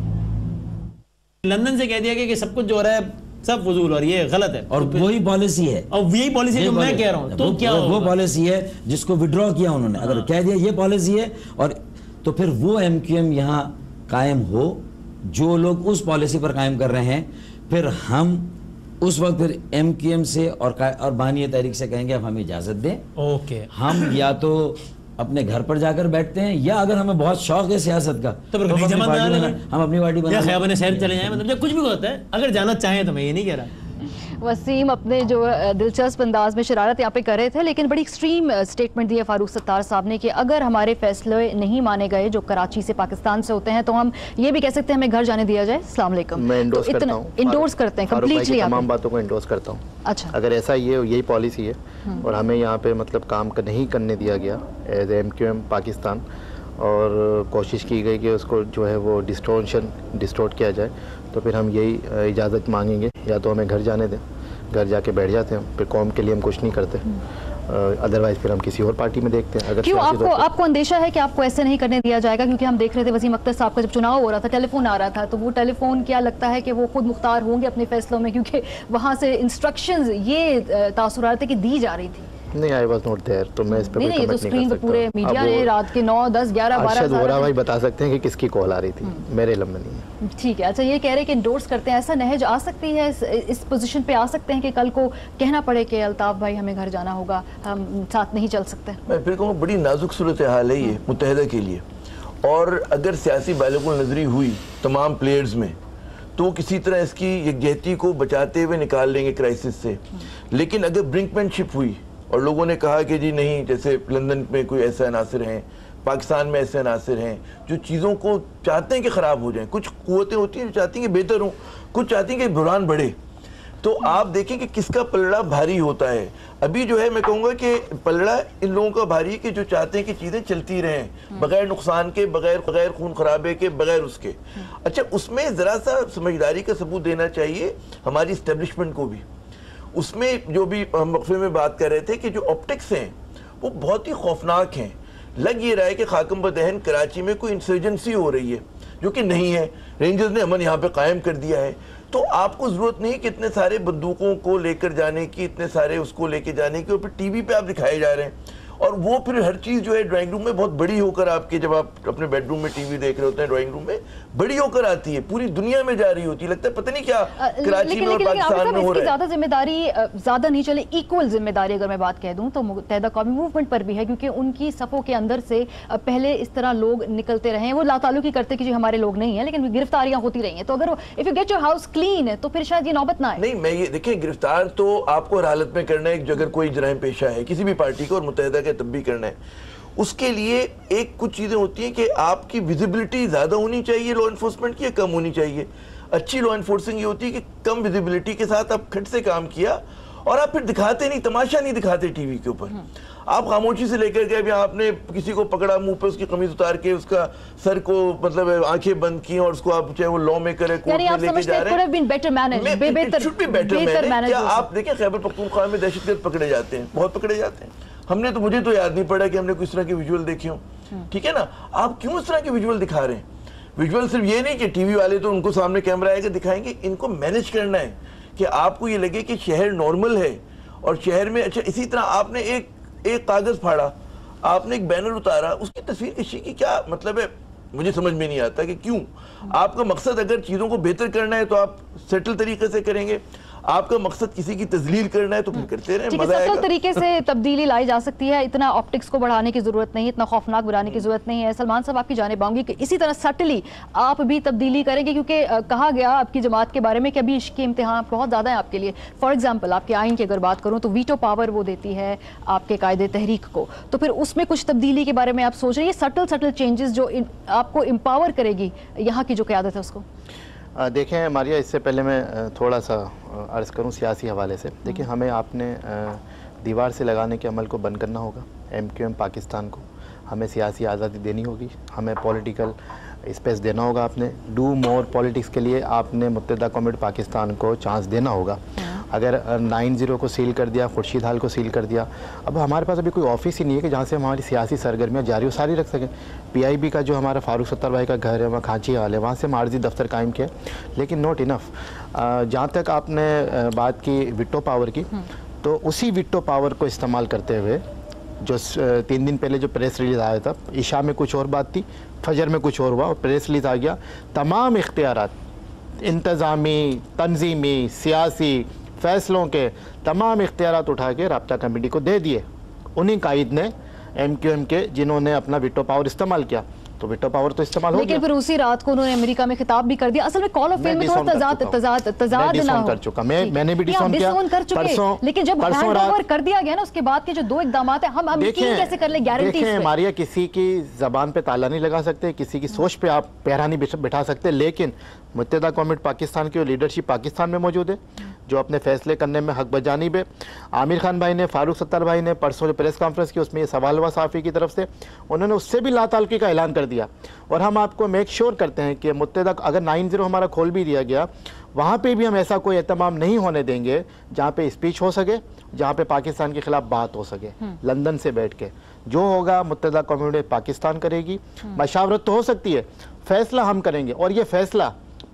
लंदन से कह दिया कि सब कुछ जो हो रहा है सब फजूल और ये गलत है, और वही पॉलिसी है, और यही पॉलिसी जो मैं कह रहा हूँ, तो क्या वो पॉलिसी है जिसको विड्रॉ किया उन्होंने। अगर कह दिया ये पॉलिसी है और तो फिर वो एमक्यूएम यहाँ कायम हो, जो लोग उस पॉलिसी पर कायम कर रहे हैं, फिर हम उस वक्त फिर एमक्यूएम से और बानिया तहरीक से कहेंगे अब हमें इजाजत दें। ओके, हम या तो अपने घर पर जाकर बैठते हैं, या अगर हमें बहुत शौक है सियासत का तो हम अपनी पार्टी बना खैबन शहर चले जाएं, मतलब कुछ भी होता है, अगर जाना चाहें तो मैं ये नहीं कह रहा। वसीम अपने जो दिलचस्प अंदाज में शरारत यहाँ पे कर रहे थे, लेकिन बड़ी एक्सट्रीम स्टेटमेंट दी है फारूक सत्तार साहब ने कि अगर हमारे फैसले नहीं माने गए जो कराची से पाकिस्तान से होते हैं, तो हम ये भी कह सकते हैं हमें घर जाने दिया जाए। अस्सलाम वालेकुम। मैं इंडोर्स करता हूँ, इंडोर्स करते हैं कंप्लीटली, तमाम बातों को इंडोर्स करता हूँ। अच्छा, अगर ऐसा यही पॉलिसी है और हमें यहाँ पे मतलब काम नहीं करने दिया गया एज एमक्यूएम पाकिस्तान, और कोशिश की गई कि उसको जो है वो डिस्टोर्ट किया जाए, तो फिर हम यही इजाज़त मांगेंगे, या तो हमें घर जाने दें, घर जाके बैठ जाते हैं, फिर कौम के लिए हम कुछ नहीं करते, अदरवाइज फिर हम किसी और पार्टी में देखते हैं। अगर क्यों आपको अंदेशा है कि आपको ऐसे नहीं करने दिया जाएगा? क्योंकि हम देख रहे थे वसीम अख्तर साहब का जब चुनाव हो रहा था, टेलीफोन आ रहा था, तो वो टेलीफोन क्या लगता है कि वो खुद मुख्तार होंगे अपने फैसलों में, क्योंकि वहाँ से इंस्ट्रक्शंस ये तासुरात की दी जा रही थी। नहीं, आई वाज नॉट देयर, तो मैं इस पे नहीं, तो स्क्रीन पे पूरे मीडिया ने रात के 9, 10, 11, 12 भाई बता सकते हैं कि किसकी कॉल आ रही थी, मेरे इल्म में नहीं है। ठीक है, अच्छा ये कह रहे हैं कि इंडोर्स करते हैं, ऐसा नहज आ सकती है, इस पोजीशन पे आ सकते हैं कि कल को कहना पड़े कि अल्ताफ भाई हमें घर जाना होगा, हम साथ नहीं चल सकते। मैं फिर कहूँ बड़ी नाजुक सूरत हाल है ये मुत्तहिदा के लिए, और अगर सियासी बालिगुल नजरी हुई तमाम प्लेयर्स में, तो वो किसी तरह इसकी यकजहती को बचाते हुए निकाल लेंगे क्राइसिस से। लेकिन अगर ब्रिंकमैनशिप हुई और लोगों ने कहा कि जी नहीं, जैसे लंदन में कोई ऐसे अनासर हैं, पाकिस्तान में ऐसे अनासर हैं जो चीज़ों को चाहते हैं कि ख़राब हो जाएं, कुछ कुव्वतें होती हैं जो चाहती हैं कि बेहतर हो, कुछ चाहती हैं कि बुरान बढ़े, तो आप देखें कि किसका पलड़ा भारी होता है। अभी जो है मैं कहूँगा कि पलड़ा इन लोगों का भारी है कि जो चाहते हैं कि चीज़ें चलती रहें बगैर नुकसान के, बगैर खून खराबे के, बगैर उसके। अच्छा, उसमें ज़रा सा समझदारी का सबूत देना चाहिए हमारी इस्टेब्लिशमेंट को भी। उसमें जो भी हम वक्फे में बात कर रहे थे कि जो ऑप्टिक्स हैं वो बहुत ही खौफनाक हैं। लग ये रहा है कि खाकम बदहन कराची में कोई इंसर्जेंसी हो रही है, जो कि नहीं है। रेंजर्स ने अमन यहाँ पे कायम कर दिया है, तो आपको ज़रूरत नहीं कि इतने सारे बंदूकों को लेकर जाने की, इतने सारे उसको लेके जाने की, और फिर टीवी पे आप दिखाए जा रहे हैं, और वो फिर हर चीज़ जो है ड्राइंग रूम में बहुत बड़ी होकर आपके, जब आप अपने बेडरूम में टीवी देख रहे होते हैं ड्राइंग रूम में बड़ी होकर आती है, पूरी दुनिया में जा रही होती है। लगता है पता नहीं क्या कराची में और पाकिस्तान में हो रहा है। ज़्यादा जिम्मेदारी ज़्यादा नहीं चले, इक्वल जिम्मेदारी अगर मैं बात कह दूं तो मुत्तहिदा कौमी मूवमेंट पर भी है, क्योंकि उनकी सफ़ों के अंदर से पहले इस तरह लोग निकलते रहे हैं। वो लाताल्लुकी करते कि जी हमारे लोग नहीं है, लेकिन गिरफ्तारियां होती रही हैं। तो अगर if you get your house clean तो फिर शायद ये नौबत ना आए। नहीं, मैं ये देखिए, गिरफ्तार तो आपको हर हालत में करना है, अगर कोई जराइम पेशा है किसी भी पार्टी को, और मुत्तहिदा का तब भी करना है। उसके लिए एक कुछ चीज़ें होती हैं कि आपकी विजिबिलिटी ज़्यादा होनी चाहिए लॉ इन्फोर्समेंट की, या कम होनी चाहिए। अच्छी लॉ इन्फोर्सिंग ये होती है कि कम विजिबिलिटी के साथ आप खट से काम किया, और आप फिर दिखाते नहीं, तमाशा नहीं दिखाते टीवी के ऊपर। आप खामोशी से लेकर गए, अभी आपने किसी को पकड़ा, मुंह पे उसकी कमीज उतार के उसका सर को मतलब आंखें बंद की, और उसको आप चाहे वो लॉ मेकर है, कोर्ट में लेके जा रहे हैं। क्या आप देखें खैबर पख्तूनख्वा में दहशतगर्द पकड़े जाते हैं, बहुत पकड़े जाते हैं। हमने तो, मुझे तो याद नहीं पड़ा कि हमने कोई इस तरह के विजुअल देखे हो, ठीक है ना। आप क्यों इस तरह के विजुअल दिखा रहे हैं? विजुअल सिर्फ ये नहीं कि टीवी वाले तो उनको सामने कैमरा आएगा दिखाएंगे, इनको मैनेज करना है कि आपको ये लगे कि शहर नॉर्मल है, और शहर में अच्छा इसी तरह आपने एक कागज फाड़ा, आपने एक बैनर उतारा, उसकी तस्वीर कशी की क्या मतलब है? मुझे समझ में नहीं आता कि क्यों। आपका मकसद अगर चीज़ों को बेहतर करना है तो आप सेटल तरीके से करेंगे, आपका मकसद किसी की तजलील करना है तो फिर करते रहें, मजा आएगा। सटल तरीके से तब्दीली लाई जा सकती है, इतना ऑप्टिक्स को बढ़ाने की जरूरत नहीं, इतना खौफनाक बनाने की जरूरत नहीं है। सलमान साहब आपकी जानिब आऊंगी कि इसी तरह सटली आप भी तब्दीली करेंगे, क्योंकि कहा गया आपकी जमात के बारे में कि अभी इसके इम्तिहान बहुत ज़्यादा है आपके लिए। फॉर एग्जाम्पल आपके आइन की अगर बात करूँ तो वीटो पावर वो देती है आपके कायदे तहरीक को, तो फिर उसमें कुछ तब्दीली के बारे में आप सोच रहे हैं? सटल चेंजेस जो आपको एम्पावर करेगी यहाँ की जो क़यादत है उसको? دیکھیں ماریہ، اس سے پہلے میں تھوڑا سا عرض کروں سیاسی حوالے سے. دیکھیں ہمیں آپ نے دیوار سے لگانے کے عمل کو بند کرنا ہوگا. MQM پاکستان کو ہمیں سیاسی آزادی دینی ہوگی، ہمیں پولیٹیکل اسپیس دینا ہوگا. آپ نے ڈو مور پولیٹکس کے لیے آپ نے متحدہ قومی پاکستان کو چانس دینا ہوگا. اگر 9-0 کو سیل کر دیا، خورشید حال کو سیل کر دیا، اب ہمارے پاس ابھی کوئی آفس ہی نہیں ہے کہ جہاں سے ہم ہماری سیاسی سرگرمیاں جاری و ساری رکھ سکیں. PIB کا جو ہمارا فاروق ستار بھائی کا گھر ہے وہاں کھانچی حال ہے، وہاں سے ہم عارضی دفتر قائم کیا، لیکن نوٹ انف. جہاں تک آپ نے بات کی ویٹو پاور کی، تو اسی ویٹو پاور کو استعمال کرتے ہوئے جو 3 دن پہلے جو پریس ریلیز آیا تھا، عشاء میں کچھ اور بات تھی، فجر میں کچھ اور ہوا، اور پریس ریلیز آ گیا، تمام اختیارات انتظامی، تنظیمی، سیاسی فیصلوں کے تمام اختیارات اٹھا کے رابطہ کمیٹی کو دے دیے. انہی قائد نے MQM کے جنہوں نے اپنا ویٹو پاور استعمال کیا، تو ویٹو پاور تو استعمال ہو گیا. لیکن پھر اسی رات کو انہوں نے امریکہ میں خطاب بھی کر دیا. اصل میں کال آف فیم میں تھوڑا تضاد نہ ہو. کر چکا میں نے بھی ڈسون کیا پرسوں، لیکن جب ہینڈ اوور کر دیا گیا نا اس کے بعد کے جو 2 اقدامات ہیں، ہم یقین کیسے کر لیں گارنٹی؟ دیکھیں ماریہ، کسی کی زبان پہ تالا نہیں لگا سکتے، کسی کی سوچ پہ آپ پہرا نہیں بٹھا سکتے، لیکن متحدہ قومی پاکستان کی لیڈرشپ پاکستان میں موجود ہے جو اپنے فیصلے کرنے میں حق بجانب ہے. عامر خان بھائی نے، فاروق ستار بھائی نے پرسوں جو پریس کانفرنس کی، اس میں یہ سوال ہوا صحافی کی طرف سے، انہوں نے اس سے بھی لا تعلقی کا اعلان کر دیا. اور ہم آپ کو میک شور کرتے ہیں کہ متحدہ اگر 9-0 ہمارا کھول بھی دیا گیا، وہاں پہ بھی ہم ایسا کوئی اہتمام نہیں ہونے دیں گے جہاں پہ اسپیچ ہو سکے، جہاں پہ پاکستان کے خلاف بات ہو سکے. لندن سے بیٹھ کے جو ہوگا متحدہ قومی پاکستان کرے گی. مشاورت تو ہو سکتی ہے، فیصلہ ہم کریں گے. اور یہ فیصلہ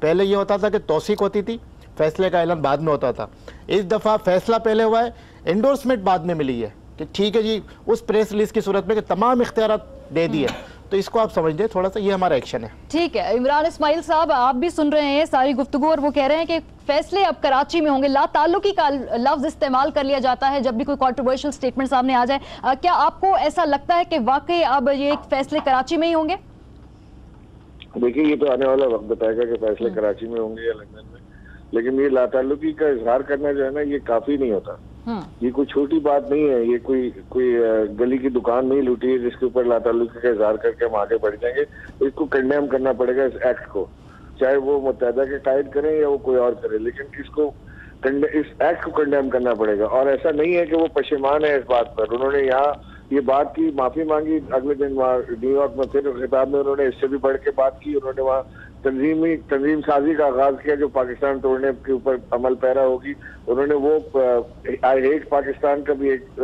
پہلے یہ ہوتا تھا کہ توثیق ہوتی تھی، فیصلے کا اعلان بعد میں ہوتا تھا. اس دفعہ فیصلہ پہلے ہوا ہے، انڈورسمنٹ بعد میں ملی ہے کہ ٹھیک ہے جی، اس پریس ریلیز کی صورت میں کہ تمام اختیارات دے دیے. تو اس کو آپ سمجھ لیں تھوڑا سا، یہ ہمارا ایکشن ہے. ٹھیک ہے. عمران اسماعیل صاحب، آپ بھی سن رہے ہیں ساری گفتگو، اور وہ کہہ رہے ہیں کہ فیصلے اب کراچی میں ہوں گے. لا تعلقی کا لفظ استعمال کر لیا جاتا ہے جب بھی کوئی کنٹروورشل سٹیٹمنٹ سامنے آ جائے. کیا آپ کو ایسا لگتا ہے کہ واقعی اب یہ فیصلے کراچی میں ہی ہوں گے؟ دیکھیے، یہ تو آنے والا وقت بتائے گا کہ فیصلے کراچی میں ہوں گے یا لندن میں. لیکن یہ لا تعلقی کا اظہار کرنا جو ہے نا، یہ کافی نہیں ہوتا. یہ کوئی چھوٹی بات نہیں ہے، یہ کوئی گلی کی دکان نہیں لوٹی ہے جس کے اوپر لا تعلقی کا اظہار کر کے ہم آگے بڑھ جائیں گے. اس کو کنڈیم کرنا پڑے گا، اس ایکٹ کو، چاہے وہ متحدہ کے قائد کریں یا وہ کوئی اور کرے، لیکن اس ایکٹ کو کنڈیم کرنا پڑے گا. اور ایسا نہیں ہے کہ وہ پشیمان ہے اس بات پر. انہوں نے یہاں یہ بات کی، معافی مانگی، اگلے دن وہاں نیو یارک میں پھر خطاب میں انہوں نے اس سے بھی بڑھ کے بات کی. انہوں نے وہاں تنظیم سازی کا آغاز کیا جو پاکستان توڑنے کے اوپر عمل پیرا ہوگی. انہوں نے وہ آئی ہیٹ پاکستان کا بھی ایک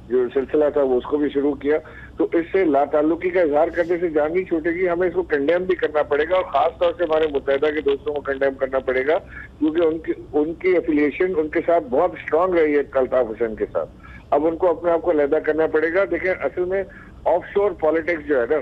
جو سلسلہ تھا وہ اس کو بھی شروع کیا. تو اس سے لا تعلقی کا اظہار کرنے سے جان نہیں چھوٹے گی. ہمیں اس کو کنڈیم بھی کرنا پڑے گا، اور خاص طور سے ہمارے متحدہ کے دوستوں کو کنڈیم کرنا پڑے گا، کیونکہ ان کی افیلیشن ان کے ساتھ بہت اسٹرانگ رہی ہے الطاف حسین کے ساتھ. اب ان کو اپنے آپ کو علیحدہ کرنا پڑے گا. دیکھیں، اصل میں آف شور پالیٹکس جو ہے نا،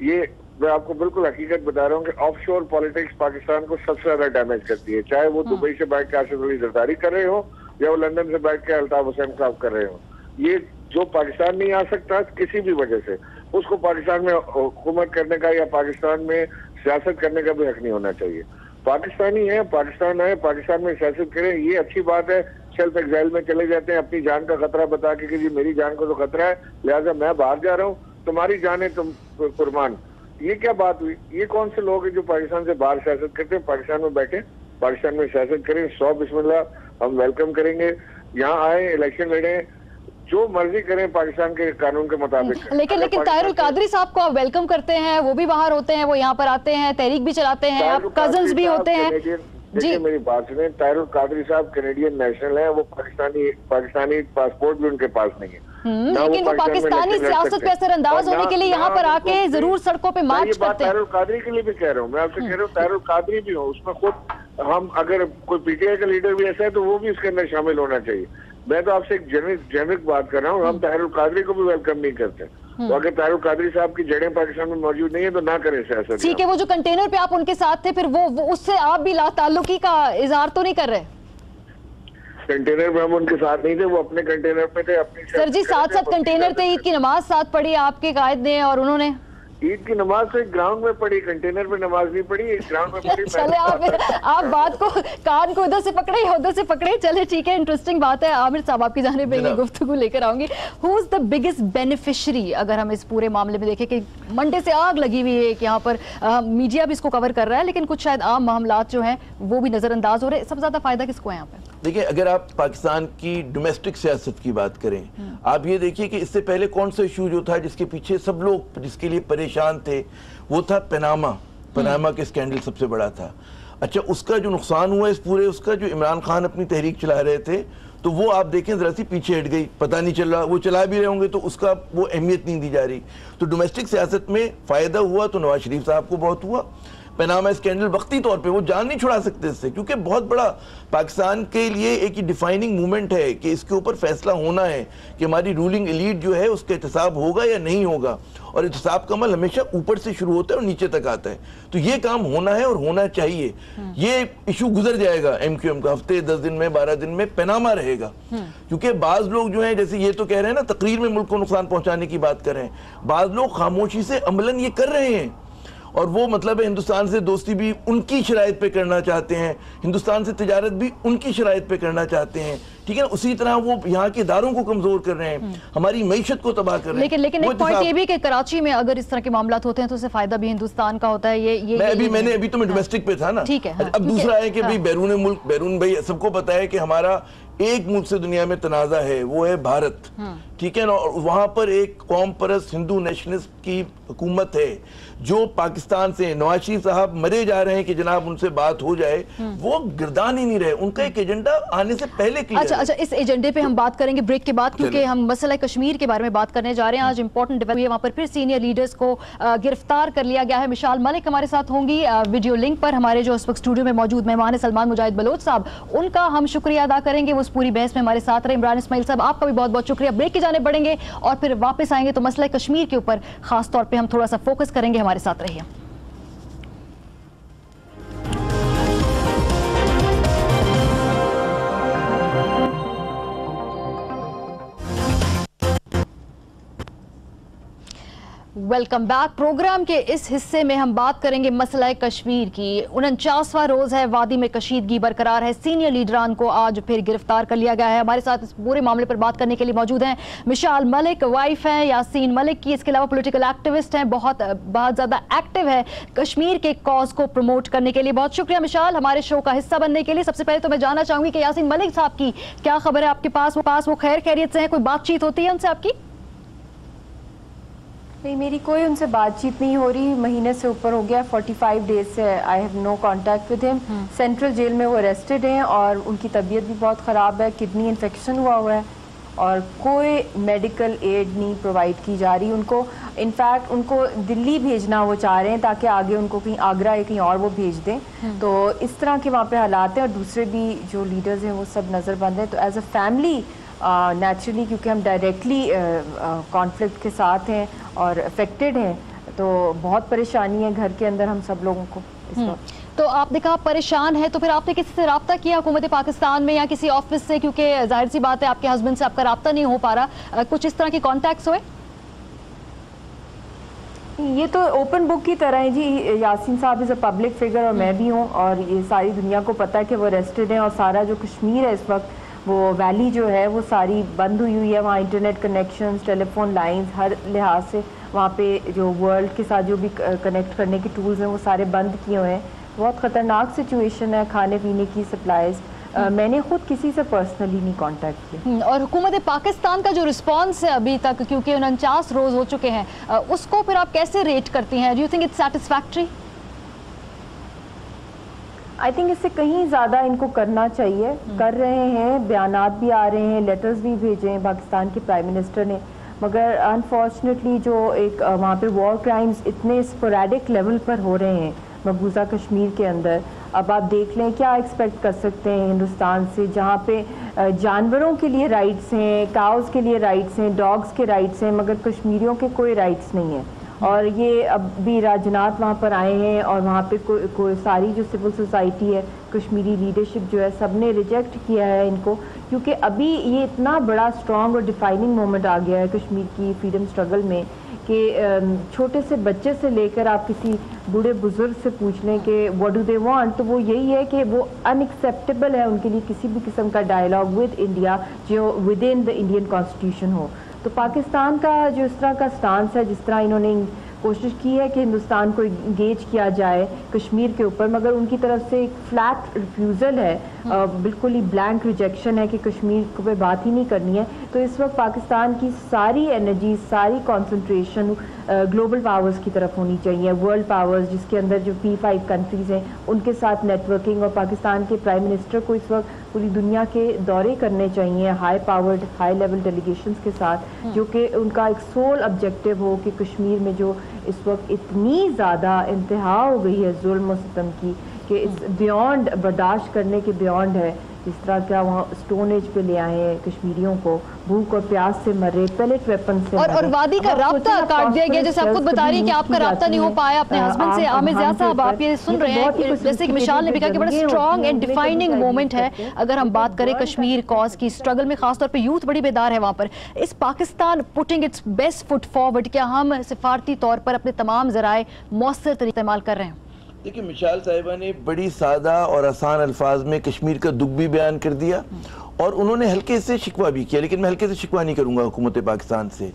یہ میں آپ کو بالکل حقیقت بتا رہا ہوں کہ آف شور پالیٹکس پاکستان کو سب سے زیادہ ڈیمیج کرتی ہے. چاہے وہ دبئی سے بیٹھ کے آصف علی زرداری کر رہے ہوں یا وہ لندن سے بیٹھ کے الطاف حسین صاحب کر رہے ہوں. یہ جو پاکستان نہیں آ سکتا کسی بھی وجہ سے، اس کو پاکستان میں حکومت کرنے کا یا پاکستان میں سیاست کرنے کا بھی حق نہیں ہونا چاہیے. پاکستانی ہے، پاکستان آئے، پاکستان میں سیاست کریں، یہ اچھی بات ہے. سیلف ایگزائل میں چلے جاتے ہیں اپنی جان کا خطرہ بتا کے کہ جی میری جان کو تو خطرہ ہے، لہٰذا میں باہر جا رہا ہوں، تمہاری جان ہے تم قربان. یہ کیا بات ہوئی؟ یہ کون سے لوگ ہیں جو پاکستان سے باہر سیاست کرتے ہیں؟ پاکستان میں بیٹھے، پاکستان میں سیاست کریں. 100 بسم اللہ، ہم ویلکم کریں گے. یہاں آئیں، الیکشن لڑیں، جو مرضی کریں پاکستان کے قانون کے مطابق. لیکن طاہر القادری صاحب کو آپ ویلکم کرتے ہیں، وہ بھی باہر ہوتے ہیں، وہ یہاں پر آتے ہیں، تحریک بھی چلاتے ہیں، آپ کزنز بھی ہوتے ہیں. دیکھیں میری بات سنیں، طاہر القادری صاحب کینیڈین نیشنل ہیں، وہ پاکستانی پاسپورٹ بھی ان کے پاس نہیں ہے، لیکن وہ پاکستانی سیاست پہ اثر انداز ہونے کے لیے یہاں پر آ کے ضرور سڑکوں پہ مارچ کرتے ہیں. طاہر القادری کے لیے بھی کہہ رہا ہوں، میں آپ سے کہہ رہا ہوں طاہر القادری بھی ہوں، اس میں خود ہم اگر کوئی پی ٹی آئی کا لیڈر بھی ایسا ہے تو وہ بھی اس کے اندر شامل ہونا چاہیے. میں تو آپ سے ایک جنرک بات کر رہا ہوں، ہم طاہر القادری کو بھی ویلکم نہیں کرتے. تو اگر طاہر القادری صاحب کی جڑیں پاکستان میں موجود نہیں ہیں تو نہ کریں سیاست. ٹھیک ہے، وہ جو کنٹینر پہ آپ ان کے ساتھ تھے، پھر وہ اس سے آپ بھی لا تعلقی کا اظہار تو نہیں کر رہے؟ کنٹینر پہ ہم ان کے ساتھ نہیں تھے، وہ اپنے کنٹینر پہ تھے. اپنی سر جی ساتھ کنٹینر تھے، عید کی نماز ساتھ پڑھی آپ کے قائد نے اور انہوں نے. ईद की नमाज तो एक ग्राउंड में पढ़ी, कंटेनर पे नमाज नहीं पढ़ी, एक ग्राउंड में पढ़ी। चले आप बात को कान को उधर से पकड़े या उधर से पकड़े, चले ठीक है, इंटरेस्टिंग बात है। आमिर साहब आपकी जानिब ये गुफ्तगू लेकर आऊंगी। Who is the biggest beneficiary अगर हम इस पूरे मामले में देखें कि मंडे से आग लगी हुई है कि यहाँ पर मीडिया भी इसको कवर कर रहा है, लेकिन कुछ शायद आम मामलात जो हैं वो भी नजरअंदाज हो रहे हैं, सबसे ज्यादा फायदा किसको है यहाँ पे? देखिए, अगर आप पाकिस्तान की डोमेस्टिक सियासत की बात करें, आप ये देखिए कि इससे पहले कौन सा इशू जो था जिसके पीछे सब लोग जिसके लिए परेशान थे, वो था पनामा के स्कैंडल सबसे बड़ा था। अच्छा, उसका जो नुकसान हुआ इस पूरे उसका, जो इमरान खान अपनी तहरीक चला रहे थे, तो वो आप देखें जरा सी पीछे हट गई, पता नहीं चल रहा, वो चला भी रहे होंगे तो उसका वो अहमियत नहीं दी जा रही। तो डोमेस्टिक सियासत में फायदा हुआ तो नवाज शरीफ साहब को बहुत हुआ। पनामा स्कैंडल वक्ती तौर पे वो जान नहीं छुड़ा सकते इससे, क्योंकि बहुत बड़ा पाकिस्तान के लिए एक डिफाइनिंग मूवमेंट है कि इसके ऊपर फैसला होना है कि हमारी रूलिंग एलीट जो है उसका एहतसाब होगा या नहीं होगा, और एहतसाब का अमल हमेशा ऊपर से शुरू होता है और नीचे तक आता है। तो ये काम होना है और होना चाहिए। ये इशू गुजर जाएगा MQM का, हफ्ते 10 दिन में 12 दिन में पनामा रहेगा, क्योंकि बाज लोग जो हैं जैसे ये तो कह रहे हैं ना तकरीर में मुल्क को नुकसान पहुंचाने की बात कर रहे हैं, बाज लोग खामोशी से अमलन ये कर रहे हैं, और वो मतलब है हिंदुस्तान से दोस्ती भी उनकी शराइत पे करना चाहते हैं, हिंदुस्तान से तिजारत भी उनकी शराइत पे करना चाहते हैं, ठीक है। उसी तरह वो यहाँ के इदारों को कमजोर कर रहे हैं, हमारी मईशत को तबाह कर रहे हैं। लेकिन एक पॉइंट ये भी कि कराची में अगर इस तरह के मामलात होते हैं तो उससे फायदा भी हिंदुस्तान का होता है। अभी तो मैं डोमेस्टिक पे था ना, ठीक है। अब दूसरा है कि भाई बैरून मुल्क, बैरून भाई सबको पता है कि हमारा एक मुल्क से दुनिया में तनाज़ा है, वो है भारत, ठीक है ना। और वहां पर एक कौम परस्त हिंदू नेशनलिस्ट की हुकूमत है जो पाकिस्तान से, नवाज शरीफ साहब मरे जा रहे हैं कि जनाब उनसे बात हो जाए, वो गिरदान ही नहीं रहे, उनका एक एजेंडा आने से पहले क्लियर। अच्छा, इस एजेंडे पे हम बात करेंगे ब्रेक के बाद, क्योंकि हम मसला कश्मीर के बारे में बात करने जा रहे हैं। आज इंपॉर्टेंट डेवलपमेंट, वहां पर फिर सीनियर लीडर्स को गिरफ्तार कर लिया गया है। मिशाल मलिक हमारे साथ होंगी वीडियो लिंक पर। हमारे जो इस वक्त स्टूडियो में मौजूद मेहमान है सलमान मुजाहिद बलोच साहब, उनका हम शुक्रिया अदा करेंगे, वो इस पूरी बहस में हमारे साथ रहे। इमरान इस्माइल साहब, आपका भी बहुत बहुत शुक्रिया। ब्रेक की जाने बढ़ेंगे और फिर वापस आएंगे तो मसला कश्मीर के ऊपर खास तौर पे हम थोड़ा सा फोकस करेंगे। हमारे साथ रहिए। Welcome back. प्रोग्राम के इस हिस्से में हम बात करेंगे मसला कश्मीर की। 49वां रोज है, वादी में कशीदगी बरकरार है, सीनियर लीडरान को आज फिर गिरफ्तार कर लिया गया है। हमारे साथ इस पूरे मामले पर बात करने के लिए मौजूद हैं मिशाल मलिक, वाइफ हैं यासीन मलिक की, इसके अलावा पॉलिटिकल एक्टिविस्ट हैं, बहुत ज़्यादा एक्टिव है कश्मीर के कॉज को प्रमोट करने के लिए। बहुत शुक्रिया मिशाल हमारे शो का हिस्सा बनने के लिए। सबसे पहले तो मैं जानना चाहूंगी कि यासीन मलिक साहब की क्या खबर है आपके पास? वो खैर खैरियत से हैं? कोई बातचीत होती है उनसे आपकी? नहीं, मेरी कोई उनसे बातचीत नहीं हो रही, महीने से ऊपर हो गया, 45 डेज से I have no contact with him. Central jail में वो अरेस्टेड हैं और उनकी तबीयत भी बहुत ख़राब है, किडनी इन्फेक्शन हुआ है और कोई मेडिकल एड नहीं प्रोवाइड की जा रही उनको। इनफैक्ट उनको दिल्ली भेजना वो चाह रहे हैं ताकि आगे उनको कहीं आगरा या कहीं और वो भेज दें। तो इस तरह के वहाँ पे हालात हैं और दूसरे भी जो लीडर्स हैं वो सब नज़रबंद हैं। तो एज अ फैमिली नेचुरली, क्योंकि हम डायरेक्टली कॉन्फ्लिक्ट के साथ हैं और अफेक्टेड हैं, तो बहुत परेशानी है घर के अंदर हम सब लोगों को इस वक्त। तो आपने कहा परेशान है, तो फिर आपने किसी से रब्ता किया हुकूमत पाकिस्तान में या किसी ऑफिस से? क्योंकि जाहिर सी बात है आपके हस्बैंड से आपका रब्ता नहीं हो पा रहा, कुछ इस तरह के कॉन्टैक्ट्स हुए? ये तो ओपन बुक की तरह है जी। यासीन साहब इज़ अ पब्लिक फिगर और मैं भी हूँ, और ये सारी दुनिया को पता है कि वो अरेस्टेड हैं और सारा जो कश्मीर है इस वक्त, वो वैली जो है वो सारी बंद हुई है। वहाँ इंटरनेट कनेक्शंस, टेलीफोन लाइंस, हर लिहाज से वहाँ पे जो वर्ल्ड के साथ जो भी कनेक्ट करने के टूल्स हैं वो सारे बंद किए हुए हैं। बहुत ख़तरनाक सिचुएशन है, खाने पीने की सप्लाईज। मैंने खुद किसी से पर्सनली नहीं कांटेक्ट किया। और हुकूमत पाकिस्तान का जो रिस्पांस है अभी तक, क्योंकि 49 रोज़ हो चुके हैं, उसको फिर आप कैसे रेट करती हैं? Do you think it's satisfactory? I think इससे कहीं ज़्यादा इनको करना चाहिए, कर रहे हैं, बयानात भी आ रहे हैं, लेटर्स भी भेजे हैं पाकिस्तान के प्राइम मिनिस्टर ने, मगर अनफॉर्चुनेटली जो एक वहाँ पे वॉर क्राइम्स इतने स्पोरेडिक लेवल पर हो रहे हैं मकबूजा कश्मीर के अंदर। अब आप देख लें, क्या एक्सपेक्ट कर सकते हैं हिंदुस्तान से, जहाँ पे जानवरों के लिए राइट्स हैं, काउस के लिए राइट्स हैं, डॉग्स के राइट्स हैं, मगर कश्मीरियों के कोई राइट्स नहीं है। और ये अब भी राजनाथ वहाँ पर आए हैं और वहाँ पे कोई सारी जो सिविल सोसाइटी है, कश्मीरी लीडरशिप जो है, सब ने रिजेक्ट किया है इनको, क्योंकि अभी ये इतना बड़ा स्ट्रॉन्ग और डिफाइनिंग मोमेंट आ गया है कश्मीर की फ्रीडम स्ट्रगल में कि کہ چھوٹے سے بچے سے لے کر آپ کسی بوڑھے بزرگ سے پوچھ لیں کہ واٹ ڈو دے وانٹ، تو وہ یہی ہے کہ وہ ان ایکسیپٹیبل ہے ان کے لیے کسی بھی قسم کا ڈائلاگ ود انڈیا جو with in the Indian constitution ہو. تو پاکستان کا جو اس طرح کا سٹانس ہے، جس طرح انہوں نے کوشش کی ہے کہ ہندوستان کو انگیج کیا جائے کشمیر کے اوپر، مگر ان کی طرف سے ایک فلیٹ ریفیوزل ہے، بالکل ہی بلینک ریجیکشن ہے کہ کشمیر پہ بات ہی نہیں کرنی ہے. تو اس وقت پاکستان کی ساری انرجی، ساری کانسنٹریشن گلوبل پاورز کی طرف ہونی چاہیے، ورلڈ پاورز جس کے اندر جو P5 کنٹریز ہیں ان کے ساتھ نیٹ ورکنگ، اور پاکستان کے پرائم منسٹر کو اس وقت پوری دنیا کے دورے کرنے چاہیے high powered high level delegations کے ساتھ، جو کہ ان کا ایک سول آبجیکٹیو ہو کہ کشمیر میں جو اس وقت اتنی زیادہ انتہا ہو گئی ہے ظلم و ستم کی کہ اس بیونڈ برداشت کرنے کے بیونڈ ہے. جس طرح کیا وہاں سٹون ایج پہ لے آئے ہیں کشمیریوں کو، بھوک اور پیاس سے مر رہے، پیلٹ ویپن سے اور وادی کا رابطہ کاٹ دیا گیا. جیسے آپ خود بتا رہی ہیں کہ آپ کا رابطہ نہیں ہو پایا اپنے ہسبینڈ سے. عامر ضیاء صاحب آپ یہ سن رہے ہیں، جیسے کہ مشال نے بھی کہا کہ بڑا اسٹرانگ اینڈ ڈیفائننگ مومنٹ ہے اگر ہم بات کریں کشمیر کاز کی اسٹرگل میں، خاص طور پہ یوتھ بڑی بیدار ہے وہاں پر. اس Pakistan putting its best foot forward, کیا ہم سفارتی طور پر اپنے تمام ذرائع مؤثر طریقے استعمال کر رہے ہیں؟ دیکھیں مشال صاحبہ نے بڑی سادہ اور آسان الفاظ میں کشمیر کا دکھ بھی بیان کر دیا، اور انہوں نے ہلکے سے شکوہ بھی کیا، لیکن میں ہلکے سے شکوہ نہیں کروں گا حکومت پاکستان سے.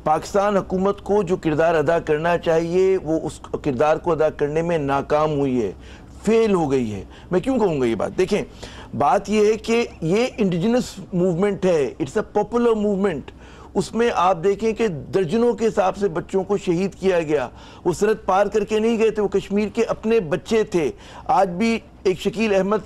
پاکستان حکومت کو جو کردار ادا کرنا چاہیے وہ اس کردار کو ادا کرنے میں ناکام ہوئی ہے، فیل ہو گئی ہے. میں کیوں کہوں گا یہ بات؟ دیکھیں بات یہ ہے کہ یہ انڈیجنس موومنٹ ہے، اٹس اے پاپولر موومنٹ. اس میں آپ دیکھیں کہ درجنوں کے حساب سے بچوں کو شہید کیا گیا. وہ سرحد پار کر کے نہیں گئے تھے، وہ کشمیر کے اپنے بچے تھے. آج بھی ایک شکیل احمد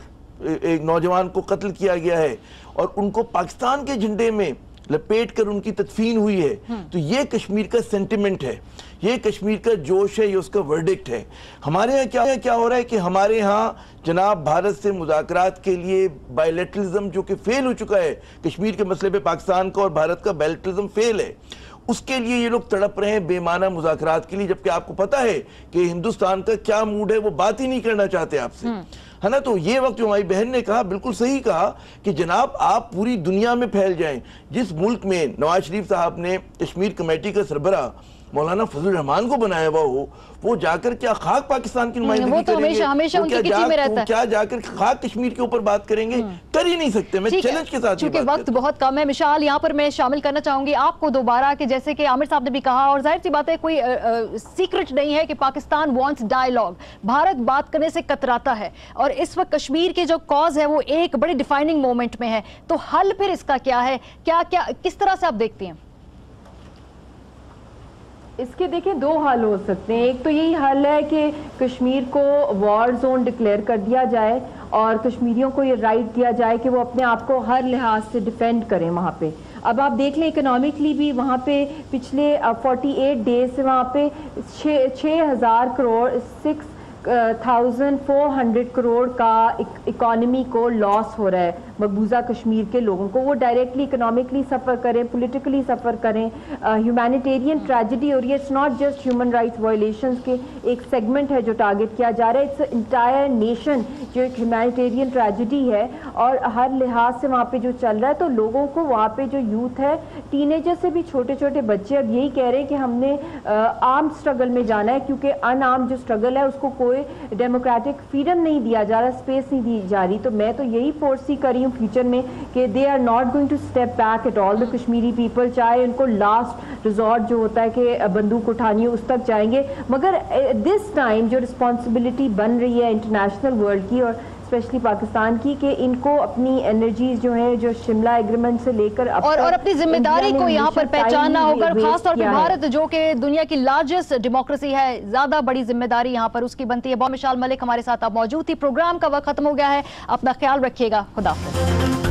ایک نوجوان کو قتل کیا گیا ہے، اور ان کو پاکستان کے جھنڈے میں لپیٹ کر ان کی تدفین ہوئی ہے. تو یہ کشمیر کا سینٹیمنٹ ہے، یہ کشمیر کا جوش ہے، یہ اس کا ورڈکٹ ہے. ہمارے ہاں کیا ہو رہا ہے کہ ہمارے ہاں جناب بھارت سے مذاکرات کے لیے بائیلیٹرلزم جو کہ فیل ہو چکا ہے، کشمیر کے مسئلے پہ پاکستان کا اور بھارت کا بائیلیٹرلزم فیل ہے، اس کے لیے یہ لوگ تڑپ رہے ہیں بے معنی مذاکرات کے لیے، جبکہ آپ کو پتا ہے کہ ہندوستان کا کیا موڈ ہے، وہ بات ہی نہیں کرنا چاہتے آپ سے، ہے نا. تو یہ وقت جو ہماری بہن نے کہا بالکل صحیح کہا کہ جناب آپ پوری دنیا میں پھیل جائیں. جس ملک میں نواز شریف صاحب نے کشمیر کمیٹی کا سربراہ مولانا فضل الرحمان کو بنایا ہوا ہو، وہ جا کر کیا خاک پاکستان کی نمائندگی کریں گے؟ ہمیشہ ان کی کچی میں رہتا ہے. کیا جا کر خاک کشمیر کے اوپر بات کریں گے؟ کر ہی نہیں سکتے. میں چیلنج کے ساتھ چونکہ وقت بہت کم ہے. مشال یہاں پر میں شامل کرنا چاہوں گی آپ کو دوبارہ کہ جیسے کہ عامر صاحب نے بھی کہا، اور ظاہر سی بات ہے کوئی سیکرٹ نہیں ہے کہ پاکستان وانٹس ڈائیلاگ، بھارت بات کرنے سے کتراتا ہے، اور اس وقت کشمیر کی جو کاز ہے وہ ایک بڑی ڈیفائننگ مومنٹ میں ہے. تو حل پھر اس کا کیا ہے؟ کس طرح سے آپ دیکھتے ہیں اس کے؟ دیکھیں دو حل ہو سکتے ہیں. ایک تو یہی حل ہے کہ کشمیر کو وار زون ڈکلیئر کر دیا جائے اور کشمیریوں کو یہ رائٹ دیا جائے کہ وہ اپنے آپ کو ہر لحاظ سے ڈیفینڈ کریں وہاں پہ. اب آپ دیکھ لیں اکنامکلی بھی وہاں پہ پچھلے 48 ڈیز سے وہاں پہ 6,000 کروڑ 6,400 کروڑ کا اکانومی کو لاس ہو رہا ہے مقبوضہ کشمیر کے لوگوں کو. وہ ڈائریکٹلی اکنامکلی سفر کریں، پولیٹیکلی سفر کریں، ہیومینیٹیرین ٹریجڈی ہو رہی ہے. It's not just human rights violations کے ایک سیگمنٹ ہے جو ٹارگٹ کیا جا رہا ہے، اٹس انٹائر نیشن جو ایک ہیومینیٹیرین ٹریجڈی ہے، اور ہر لحاظ سے وہاں پہ جو چل رہا ہے. تو لوگوں کو وہاں پہ جو یوتھ ہے، ٹین ایجر سے بھی چھوٹے چھوٹے بچے اب یہی کہہ رہے ہیں کہ ہم نے آرم اسٹرگل میں جانا ہے، کیونکہ ان آرم جو اسٹرگل ہے اس کو کوئی ڈیموکریٹک فریڈم نہیں دیا جا رہا، اسپیس نہیں دی جا رہی. تو میں تو یہی فورسی کر رہی ہوں فیوچر میں کہ they are not going to step back at all the Kashmiri people, چاہے ان کو لاسٹ ریزورٹ جو ہوتا ہے کہ بندوق اٹھانی ہے اس تک جائیں گے. مگر دس ٹائم جو رسپانسبلٹی بن رہی ہے انٹرنیشنل ورلڈ کی اور اسپیشلی پاکستان کی، کہ ان کو اپنی انرجیز جو ہیں جو شملہ ایگریمنٹ سے لے کر اور اپنی ذمہ داری کو یہاں پر پہچاننا ہوگا، خاص طور پہ بھارت جو کہ دنیا کی لارجسٹ ڈیموکریسی ہے، زیادہ بڑی ذمہ داری یہاں پر اس کی بنتی ہے. مشال ملک ہمارے ساتھ اب موجود تھی. پروگرام کا وقت ختم ہو گیا ہے. اپنا خیال رکھیے گا. خدا حافظ.